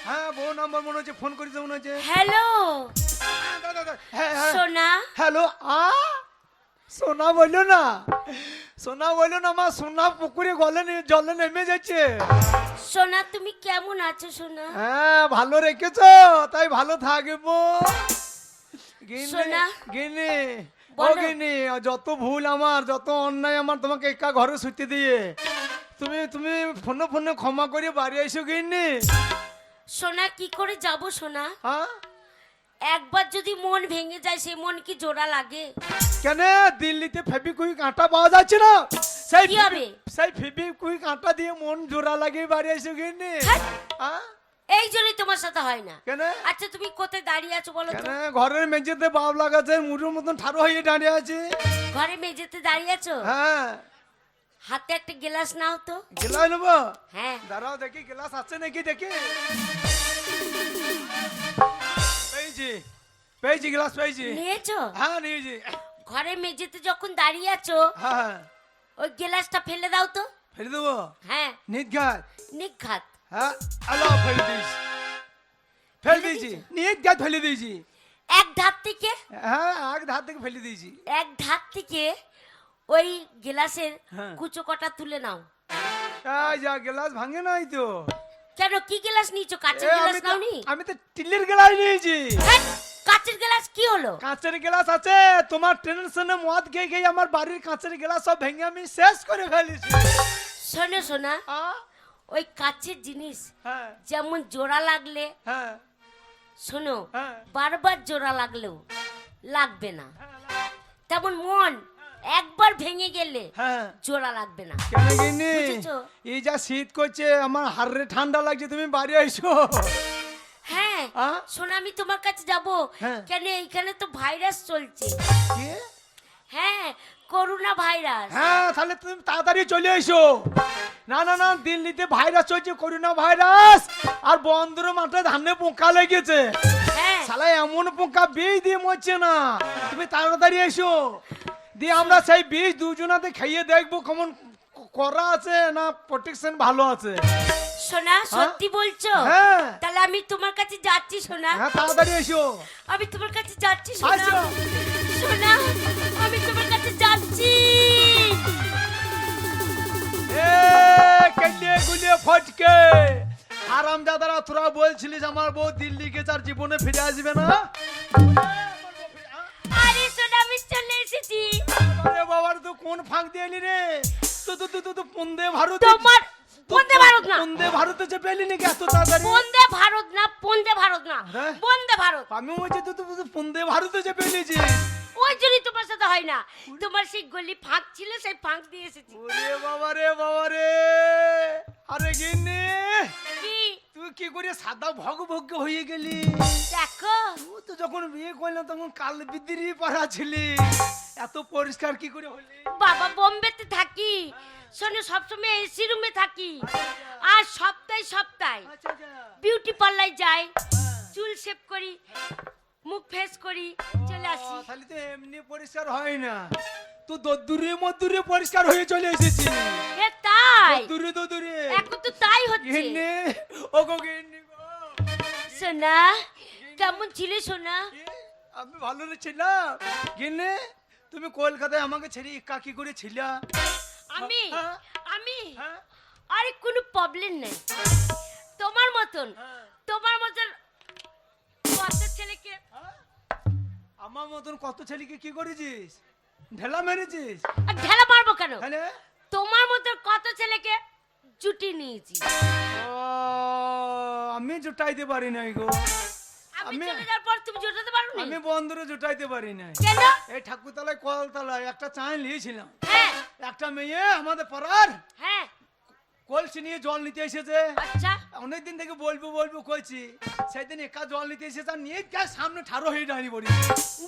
S4: হ্যাঁ বউ নাম্বার মনে হচ্ছে, ফোন করেছে মনে হচ্ছে।
S2: হ্যালো সোনা।
S4: হ্যালো সোনা বললো না, সোনা বললো না, আমার সোনা পুকুরে জলে নেমে যাচ্ছে।
S2: সোনা তুমি কেমন আছো সোনা?
S4: হ্যাঁ ভালো রেখেছো, তাই ভালো থাকবো।
S2: সোনা।
S4: গিনি ও
S2: বলো।
S4: গিনি, যত ভুল আমার, যত অন্যায় আমার, তোমাকে একা ঘরে শুতে দিয়ে, তুমি তুমি ফোনে ফোনে ক্ষমা করে বাড়ি এসো গিনি।
S2: সোনা কি করে যাব সোনা?
S4: হ্যাঁ
S2: একবার যদি মন ভেঙে যায় সে মন কি জোড়া লাগে?
S4: কেন দিল্লিতে ফেবিকুইক আটা পাওয়া যাচ্ছে না? সেই
S2: কি হবে?
S4: সেই ফেবিকুইক আটা দিয়ে মন জোড়া লাগিয়ে বাড়ি এসো গিনি।
S2: হ্যাঁ।
S4: হ্যাঁ
S2: এই জন্যই তোমার সাথে হয় না।
S4: কেন
S2: আচ্ছা তুমি কোথায় দাঁড়িয়ে আছো বলো তো?
S4: কেন ঘরের মেঝেতে বাপ লাগাচ্ছে, মুড়ির মতন ঠাড়ো হয়ে দাঁড়িয়ে আছে।
S2: ঘরে মেঝেতে দাঁড়িয়ে আছো?
S4: হ্যাঁ
S2: হাতে একটা গ্লাস নাও তো।
S4: গেলাই নেবো?
S2: হ্যাঁ
S4: দাঁড়াও দেখি গ্লাস আছে নাকি দেখি। পেয়েছি পেয়েছি গ্লাস পেয়েছি।
S2: নিয়েছো?
S4: হ্যাঁ নিয়েছি।
S2: ঘরে মেঝেতে যখন দাঁড়িয়ে আছো
S4: হ্যাঁ
S2: ওই গ্লাসটা ফেলে দাও তো।
S4: ফেলে দেবো?
S2: হ্যাঁ
S4: নির্ঘাত।
S2: নিঘাত।
S4: হ্যাঁ আলো ফেলে দিয়েছি, ফেলে দিয়েছি, নির্ঘাত ফেলে দিয়েছি।
S2: এক ধার থেকে
S4: হ্যাঁ এক ধার থেকে ফেলে দিয়েছি।
S2: এক ধার থেকে ওই গ্লাসের
S4: হ্যাঁ।
S2: কুচো কটা তুলে নাও।
S4: এই যা গ্লাস ভাঙে নাই তো।
S2: কেন কি গ্লাস নিয়েছো? কাঁচের
S4: এ,
S2: গ্লাস নাওনি?
S4: আমি তো স্টিলের গ্লাস নিয়েছি।
S2: হ্যাঁ, কাঁচের গ্লাস কি হলো?
S4: কাঁচের গ্লাস আছে, তোমার টেনশনে মদ খেয়ে খেয়ে আমার বাড়ির কাঁচের গ্লাস সব ভেঙে আমি শেষ করে ফেলেছি।
S2: শোনো সোনা,
S4: আ?
S2: ওই কাঁচের জিনিস
S4: হ্যাঁ
S2: যেমন জোড়া লাগলে,
S4: হ্যাঁ
S2: শোনো
S4: হ্যাঁ
S2: বারবার জোড়া লাগলেও লাগবে না, তেমন মন একবার ভেঙে গেলে
S4: হ্যাঁ।
S2: জোড়া লাগবে না।
S4: কেন গিনি?
S2: বুঝেছো?
S4: এই যা শীত করছে আমার হাড়ে ঠান্ডা লাগছে, তুমি বাড়ি আইসো।
S2: হ্যাঁ
S4: আ?
S2: শোনো আমি তোমার কাছে যাব।
S4: হ্যাঁ।
S2: কেন এইখানে তো ভাইরাস চলছে।
S4: কি?
S2: হ্যাঁ করোনা ভাইরাস।
S4: হ্যাঁ তাহলে তুমি তাড়াতাড়ি চলে এসো। না না না, দিল্লিতে ভাইরাস চলছে, করোনা ভাইরাস। আর বন্দর মাঠে ধানে পোকা লেগেছে।
S2: হ্যাঁ
S4: শালা এমন পোকা বীজ দিয়ে মরছে না, তুমি তাড়াতাড়ি এসো। দিয়ে আমরা সেই বীজ দুজনাতে খাইয়ে দেখবো কেমন করা আছে না প্রোটেকশন ভালো আছে।
S2: সোনা সত্যি বলছো?
S4: হ্যাঁ
S2: তাহলে আমি তোমার কাছে যাচ্ছি সোনা।
S4: হ্যাঁ তাড়াতাড়ি এসো।
S2: আমি তোমার কাছে যাচ্ছি সোনা।
S4: আসো।
S2: সোনা আমি তোমার কাছে যাচ্ছি।
S4: এ কেলিয়ে গুলিয়ে ফটকে হারামজাদারা, তোরা বলছিলিস আমার বউ দিল্লি গেছে আর জীবনে ফিরে আসবে না।
S2: আরে সোনা আমি চলে এসেছি।
S4: আরে বাবার তো কোন ফাঁক দিয়ে এলি রে? তো বন্দে ভারত।
S2: তোমার বন্দে ভারত না,
S4: বন্দে ভারতে চেপে এলি নাকি এত তাড়াতাড়ি?
S2: বন্দে ভারত না, বন্দে ভারত না,
S4: হ্যাঁ?
S2: বন্দে ভারত।
S4: আমি বলছি তো বন্দে ভারতে চেপে এলিছি।
S2: ওই জন্যই তোমার সাথে হয় না। তোমার সেই গলি ফাঁক ছিল, সেই ফাঁক দিয়ে এসেছি।
S4: ওরে বাবা রে। আরে গিন্নি,
S2: কি
S4: তুই কি করে সাদা ভগভগ্য হয়ে গেলি?
S2: দেখো
S4: তুই তো যখন বিয়ে করলাম তখন কাল বিদ্রি পাড়া ছিলি, এত পরিষ্কার কি করে হলি?
S2: বাবা বোম্বেতে থাকি, শোনো সবসময় এসি রুমে থাকি, আর সপ্তাহে
S4: আচ্ছা আচ্ছা।
S2: বিউটি পার্লার যাই, চুল শেভ করি, মুখ ফেস করি, চলে আসি।
S4: তাহলে তো এমনি পরিষ্কার হয় না, তুই দূরে মধ্যে পরিষ্কার হয়ে চলে এসেছিস।
S2: এ তাই
S4: দূরে
S2: এখন তো তাই হচ্ছে।
S4: গিন্নি, ও গো গিন্নি গো।
S2: সোনা কেমন ছিলে সোনা?
S4: আমি ভালো ছিলাম গিন্নি। তুমি কলকাতায় আমাকে ছেড়ে একা কি করে ছিলা?
S2: আমি
S4: হ্যাঁ?
S2: আমি
S4: হ্যাঁ?
S2: আরে কোনো প্রবলেম নেই। তোমার মতন কত ছেলেকে,
S4: আমার মতন কত ছেলেকে কি করেছিস? ঢেলা মেরেছিস?
S2: আর ঢেলা মারবো কেন?
S4: হ্যাঁ?
S2: তোমার মতন কত ছেলেকে জুটি নিয়েছি।
S4: ও, আমি জুটাইতে পারি নাই গো।
S2: আমি
S4: আমি-
S2: চলে যাওয়ার পর তুমি জুটাতে পারো নি?
S4: আমি বন্দরে জুটাইতে পারি নাই।
S2: কেন?
S4: এই ঠাকুরতলায় কলতলায় একটা চাই নিয়েছিলাম।
S2: হ্যাঁ
S4: একটা মেয়ে আমাদের পাড়ার
S2: হ্যাঁ
S4: কলসি নিয়ে জল নিতে এসেছে।
S2: আচ্ছা
S4: অনেকদিন থেকে বলবো কইছি, সেদিন একা জল নিতে এসেছে আর নিয়ে গিয়ে সামনে ঠাড়ো হয়ে দাঁড়িয়ে পড়ি।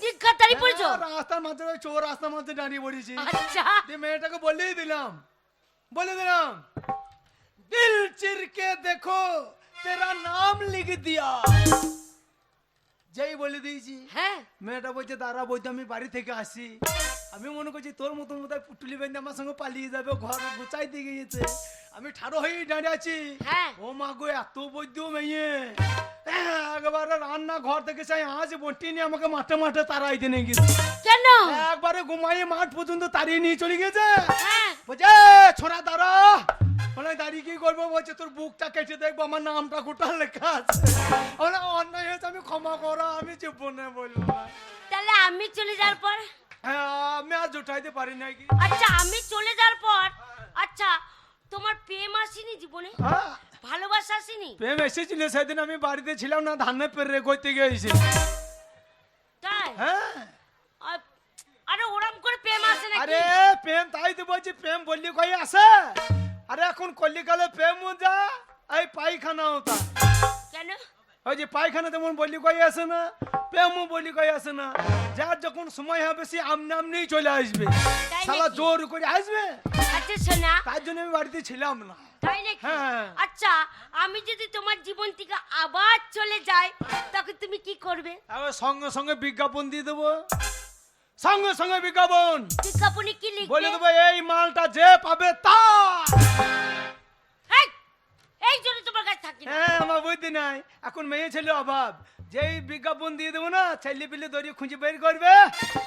S2: জিজ্ঞাসারি পড়ছো?
S4: রাস্তার মাঝে ওই চোর রাস্তার মধ্যে দাঁড়িয়ে পড়েছি।
S2: আচ্ছা
S4: দিয়ে মেয়েটাকে বলে দিলাম দিল চিরকে দেখো তেরা নাম লিখ দিয়া। যেই বলে দিয়েছি,
S2: হ্যাঁ
S4: মেয়েটা বলছে দাঁড়া বলতে আমি বাড়ি থেকে আসি। আমি মনে করছি তোর মতো মোটাই পুটুলি বেঁধে আমার সঙ্গে পালিয়ে যাবে, ঘর গুছাই দিয়ে গিয়েছে। আমি ঠাড়ো হয়ে দাঁড়িয়ে আছি।
S2: হ্যাঁ
S4: ও মা গো এত বৈদ্য মেয়ে, একবারে রান্না ঘর থেকে চাই আজ বটি নিয়ে আমাকে মাঠে তাড়াই দিয়ে নিয়ে গেছে।
S2: কেন?
S4: একবারে ঘুমাইয়ে মাঠ পর্যন্ত তাড়িয়ে নিয়ে চলে গেছে।
S2: হ্যাঁ
S4: বলছে ছোড়া দাঁড়া, বলে দাঁড়িয়ে কি করবো, বলছে তোর বুকটা কেটে দেখবো আমার নামটা কোটা লেখা আছে। বলে অন্যায় হয়েছে, আমি ক্ষমা করো, আমি জীবনে বলবো না।
S2: তাহলে আমি চলে যাওয়ার পর?
S4: হ্যাঁ, আমি আর জোটাইতে পারি নাকি।
S2: আচ্ছা আমি চলে যাওয়ার পর, আচ্ছা তোমার প্রেম আসেনি জীবনে?
S4: হ্যাঁ,
S2: ভালোবাসা আসেনি?
S4: প্রেম এসেছিল, সেদিন আমি বাড়িতে ছিলাম না, ধানে পেরে করতে গিয়েছি।
S2: তাই?
S4: হ্যাঁ,
S2: আ- আরে ওরম করে প্রেম আসে নাকি?
S4: আরে প্রেম, তাই তো বলছি, প্রেম বললি কই আসে। আরে এখন কলিকালে প্রেম যা এই পায়খানা হতা,
S2: কেন?
S4: ওই যে পায়খানা তেমন বললি কই আসে না, প্রেমও বললি কই আসে না। যার যখন সময় হবে সে আমনে আমনেই চলে আসবে,
S2: তাই
S4: শালা
S2: নাকি?
S4: জোর করে আসবে।
S2: আচ্ছা শোনা,
S4: তার জন্য আমি বাড়িতে ছিলাম না।
S2: তাই নাকি?
S4: হ্যাঁ।
S2: আচ্ছা আমি যদি তোমার জীবন থেকে আবার চলে যাই তখন তুমি কি করবে?
S4: আবার সঙ্গে সঙ্গে বিজ্ঞাপন দিয়ে দেবো, সঙ্গে সঙ্গে বিজ্ঞাপন
S2: বিজ্ঞাপনে কি লিখবে?
S4: বলে দেবো, এই মালটা যে পাবে তা।
S2: এই, এই জন্য তোমার কাছে থাকি না।
S4: হ্যাঁ, আমার বুদ্ধি নাই, এখন মেয়ে ছেলে অভাব। যেই বিজ্ঞাপন দিয়ে দেবো না, ছেলে পিলে দড়িয়ে খুঁজে বের করবে,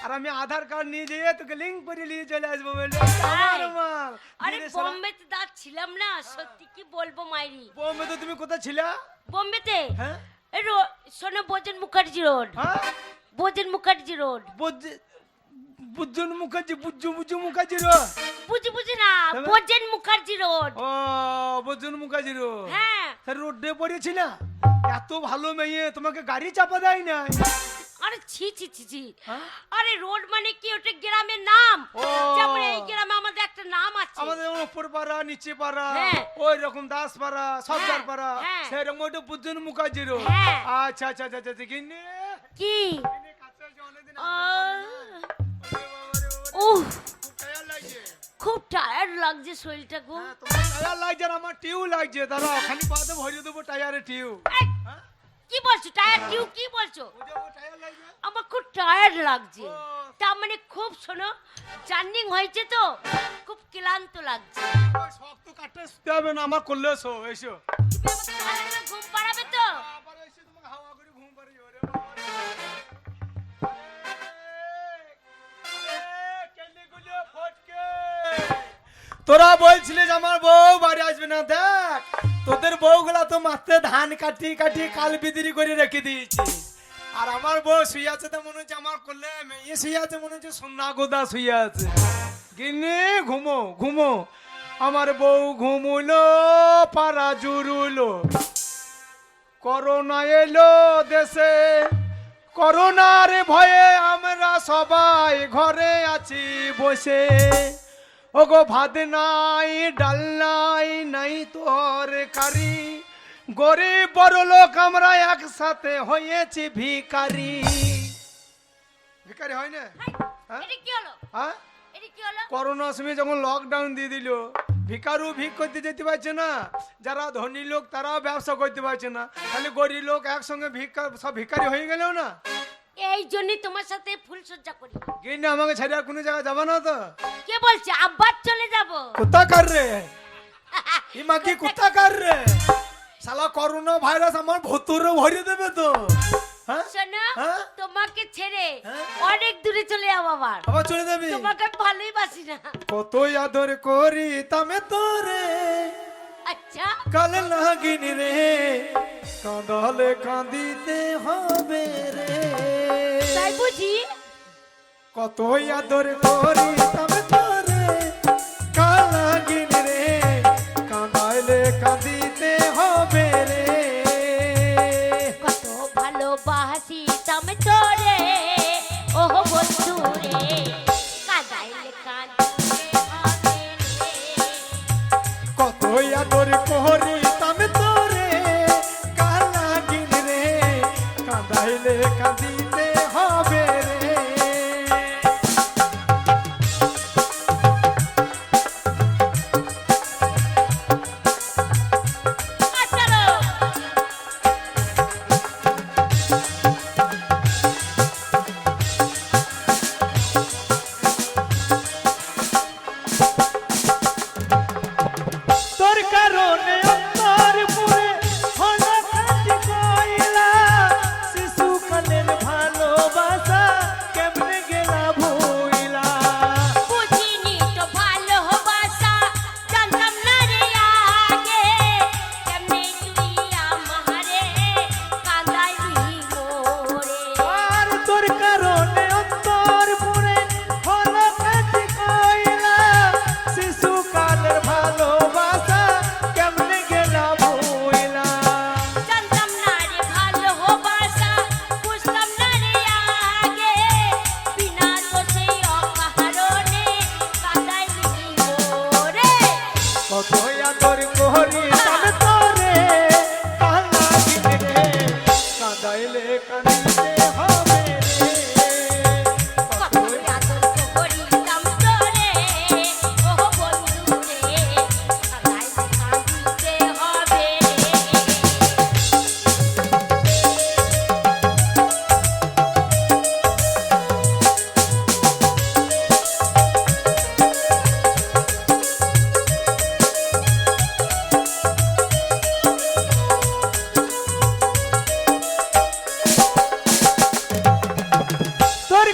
S4: আর আমি আধার কার্ড নিয়ে যেয়ে তোকে লিঙ্ক করে নিয়ে চলে আসবো বলে আমার মাল।
S2: আরে
S4: ধীরে সালা-
S2: বোম্বেতে দা ছিলাম না, সত্যি কি বলবো মাইরি।
S4: বোম্বে তো তুমি কোথায় ছিলা?
S2: বোম্বেতে
S4: হ্যাঁ
S2: এই শোনো বোজেন মুখার্জি রোড,
S4: হ্যাঁ,
S2: বোজেন মুখার্জি রোড।
S4: বুজ্জুন মুখার্জি, বুজ্জু মুখার্জি রো।
S2: বুঝি বুঝি না,
S4: তবে?
S2: বোজেন মুখার্জি রোড।
S4: ও, বুজ্জুন মুখার্জি রো।
S2: হ্যাঁ।
S4: রোডে পড়েছি না, এত ভালো মেয়ে, তোমাকে গাড়ি চাপা দেয় না।
S2: আরে ছি ছি ছি ছি,
S4: হ্যাঁ?
S2: আরে রোড মানে কি, ওটা গ্রামের নাম।
S4: ও।
S2: যেমন এই গ্রামে আমাদের একটা নাম আছে।
S4: আমাদের যেমন উপর পাড়া, নিচে পাড়া,
S2: হ্যাঁ।
S4: ওই রকম দাস পাড়া, সর্দার পাড়া,
S2: হ্যাঁ।
S4: সেরকম ওইটা বুজ্জুন মুখার্জি রো।
S2: হ্যাঁ।
S4: আচ্ছা আচ্ছা আচ্ছা আচ্ছা, কিনে
S2: কি?
S4: কিনে কাছে আছে অনেকদিন
S2: আহ,
S4: আগে।
S2: উহ,
S4: খুব টায়ার লাগছে।
S2: খুব টায়ার্ড লাগছে শরীরটা গো।
S4: হ্যাঁ, তোমার টায়ার লাগছে আর আমার টিউ লাগছে, দাঁড়াও খালি বাদে ভরিয়ে দেবো টায়ারে টিউ।
S2: এই,
S4: হ্যাঁ?
S2: কি বলছো টায়ার্ড টিউ, কি বলছো?
S4: বুঝাবো টায়ার লাগছে।
S2: আমার খুব টায়ার্ড লাগছে।
S4: ও।
S2: তার মানে খুব শোনো, জার্নিং হয়েছে তো খুব ক্লান্ত লাগছে।
S4: ওই শক্ত কাটতে শুতে হবে না, আমার করলে শো এসো।
S2: তুমি আমাকে ভালো করে ঘুম পাড়াবে তো?
S4: আবার এসে তোমাকে হাওয়া করে ঘুম পাড়িয়ে দেবো রে বাবা রে। কেলিগুলো ফটকে। তোরা বলছিলি যে আমার বউ বাড়ি আসবে না, দেখ তোদের বউগুলা তো মাত্র ধান কাটি কাটি কাল বিদিরি করে রেখে দিয়েছি, আর আমার বউ শুয়ে আছে তো মনে হচ্ছে আমার করলে মেয়ে শুয়ে আছে, মনে হচ্ছে সোনা গোদা শুয়ে আছে। গিন্নি ঘুমো ঘুমো, আমার বউ ঘুমুলো, পাড়া জুড়ুলো, করোনা এলো দেশে, করোনার ভয়ে আমরা সবাই ঘরে আছি বসে। ওগো ভাত নাই, ডাল নাই, নাই তরকারি, গরিব বড় লোক আমরা একসাথে হয়েছি ভিখারি। ভিখারি হয় না? হ্যাঁ?
S2: এটা কি হলো?
S4: হ্যাঁ,
S2: এটা কি হলো?
S4: করোনার সময় যখন লকডাউন দিয়ে দিল, ভিকারু ভিক করতে যেতে পারছে না, যারা ধনী লোক তারাও ব্যবসা করতে পারছে না, তাহলে গরিব লোক একসঙ্গে সব ভিখারি হয়ে গেলেও না।
S2: এই জন্যই তোমার সাথে ফুল সজ্জা করি।
S4: গিন্নি আমাকে ছেড়ে আর কোনো জায়গায় যাবে না তো?
S2: কে বলছে আব্বার চলে যাব?
S4: কুত্তা কার রে, ইমা কি কুত্তা কার রে, শালা করোনা ভাইরাস আমার ভুতুরে ভরে দেবে তো। হ্যাঁ
S2: শোনো,
S4: হ্যাঁ?
S2: তোমাকে ছেড়ে
S4: হ্যাঁ?
S2: অনেক দূরে চলে যাবো আবার।
S4: আবার চলে যাবি?
S2: তোমাকে আমি ভালোই বাসি না।
S4: কতই আদর করি তামে তোরে,
S2: আচ্ছা
S4: কাল লাগিনি রে, কাঁদলে কাঁদিতে হবে রে।
S2: তাই বুঝি?
S4: কতই আদর করি তবে তোরে, কাল লাগিনি রে, কাঁদলে কাঁদিতে হবে রে।
S2: কত ভালোবাসি তুমি তোরে, ও বন্ধু রে, কাঁদাইলে কাঁদিতে হবে রে।
S4: কতই আদর করি তবে তোরে, কাল লাগিনি রে, কাঁদাইলে কাঁদিতে হবে রে।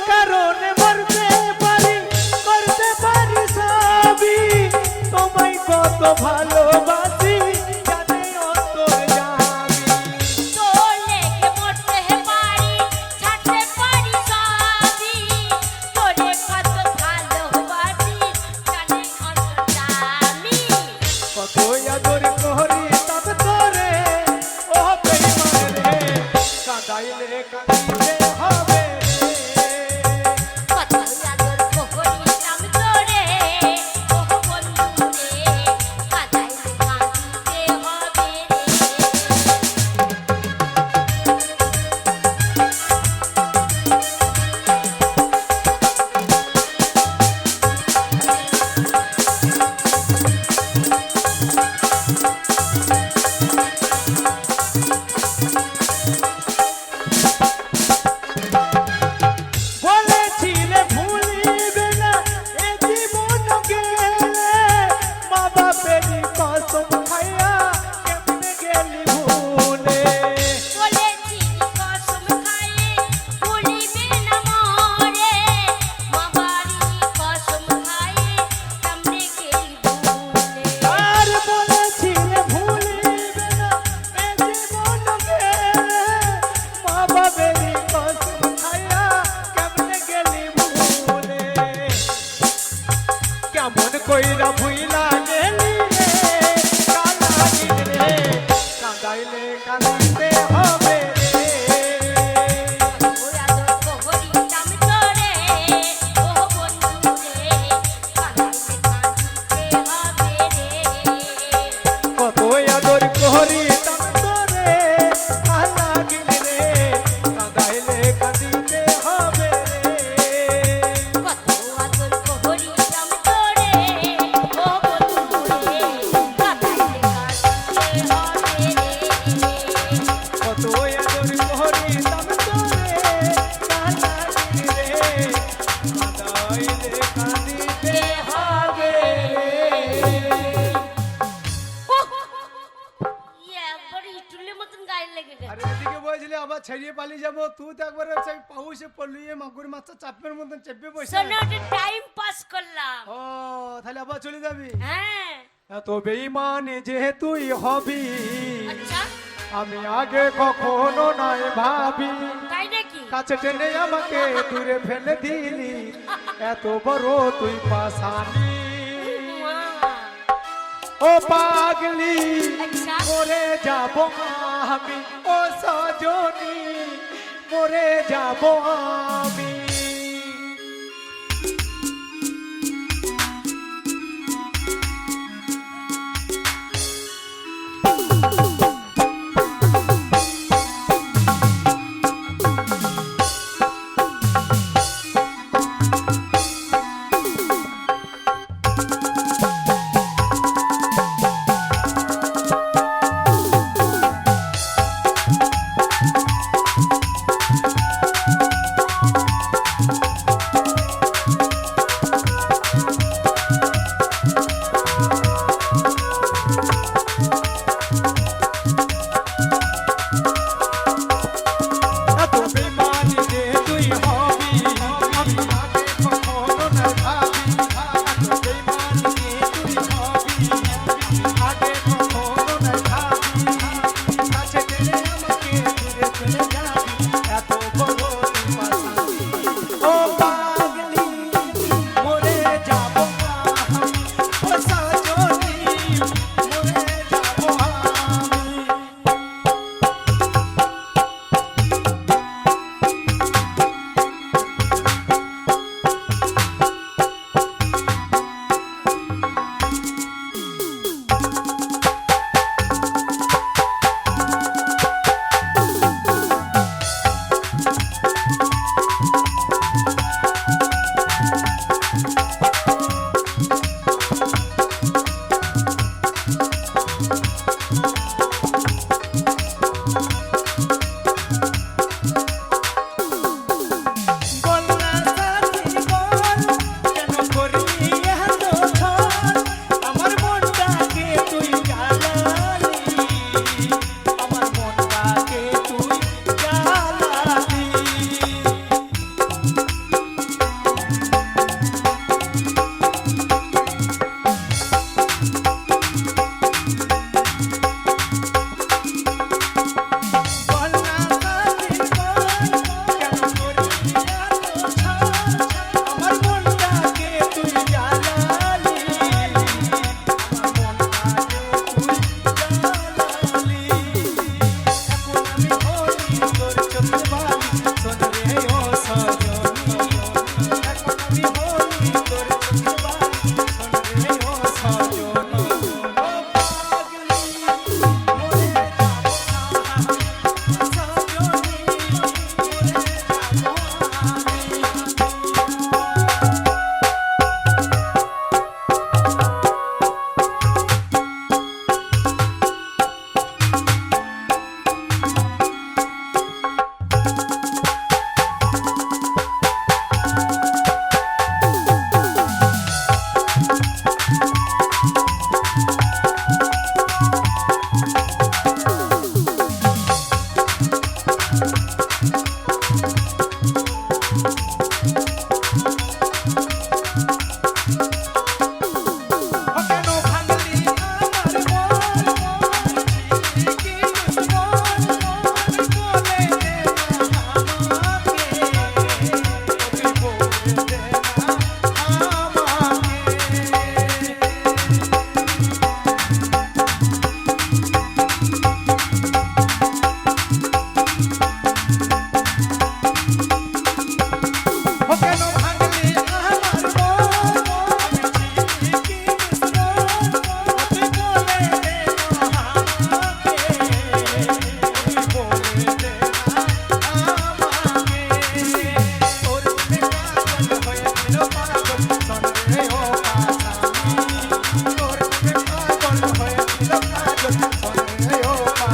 S4: কারণে মরতে পারি, করতে পারি সবই, তোমায় কত ভালোবাসি জানে অন্তর জানি।
S2: তোর লেগে মরতে পারি, ছাড়তে পারি সবই, তোরে কত ভালোবাসি জানে অন্তর্যামী।
S4: কত আদর করি তবে তোরে, ও বেঈমান রে, কাঁদাইলে কাঁদিতে হবে রে।
S2: কত আদর করিলাম তোরে, ও বন্ধু রে, কাঁদাইলে কাঁদিতে হবে রে।
S4: বলেছিলে ভুলিবে না এ জীবন গেলে, মা বাপেরই কসম খাইয়া কেমনে গেলি ভুলে।
S2: বলেছি কসম খাইয়ে ভুলিবে না মোরে, মা বাড়ি কসম খাইয়ে সামনে গেলি ভুলে।
S4: আর বলেছিলে ভুলিবে না এ জীবন গেলে, মা বাপেরই কসম খাইয়া কেমনে গেলি ভুলে। কেমন কইরা ভুইলা গেলি রে, কাঁদাইলে রে, কাঁদাইলে কাঁদিতে হবে রে।
S2: ওই আদর করিলাম তোরে, ও বন্ধু রে, কাঁদাইলে কাঁদিতে হবে রে।
S4: কত আদর করি তবে তোরে, ভাল লাগিলে রে, কাঁদাইলে কাঁদিতে হবে রে।
S2: কত আদর করিলাম তোরে, ও বন্ধু রে, কাঁদাইলে কাঁদিতে হবে রে।
S4: কত আদর করি তবে তোরে, ভাল লাগিলে রে, কাঁদাইলে কাঁদিতে হবে রে।
S2: একবারে ইটুলের মতন গায়ে লেগে গেছে।
S4: আরে এদিকে বলছিলি আবার ছেড়িয়ে পালিয়ে যাবো, তুই তো একবারে সেই পাউসে পড়লিয়ে মাগুর মাছটা চাপের মতন চেপে বসে।
S2: শোনো, ওটা টাইম পাস করলাম।
S4: ও তাহলে আবার চলে যাবি?
S2: হ্যাঁ,
S4: এত বেঈমান যে তুই হবি,
S2: আচ্ছা,
S4: আমি আগে কখনো নাই ভাবি।
S2: তাই নাকি?
S4: কাছে টেনে আমাকে দূরে ফেলে দিলি, এত বড় তুই পাশানি।
S2: মা,
S4: ও পাগলি
S2: আচ্ছা,
S4: মরে যাব আমি, ও সজনী মরে যাব আমি। শোনে ও মা,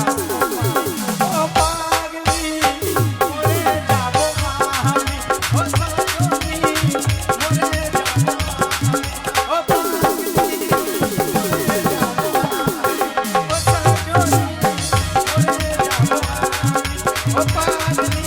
S4: ও পাগলি মরে যাবো মা আমি, ও সজনী মরে যাবো মা আমি, ও পাগলি মরে যাবো মা আমি, ও সজনী মরে যাবো মা আমি, ও পাগলি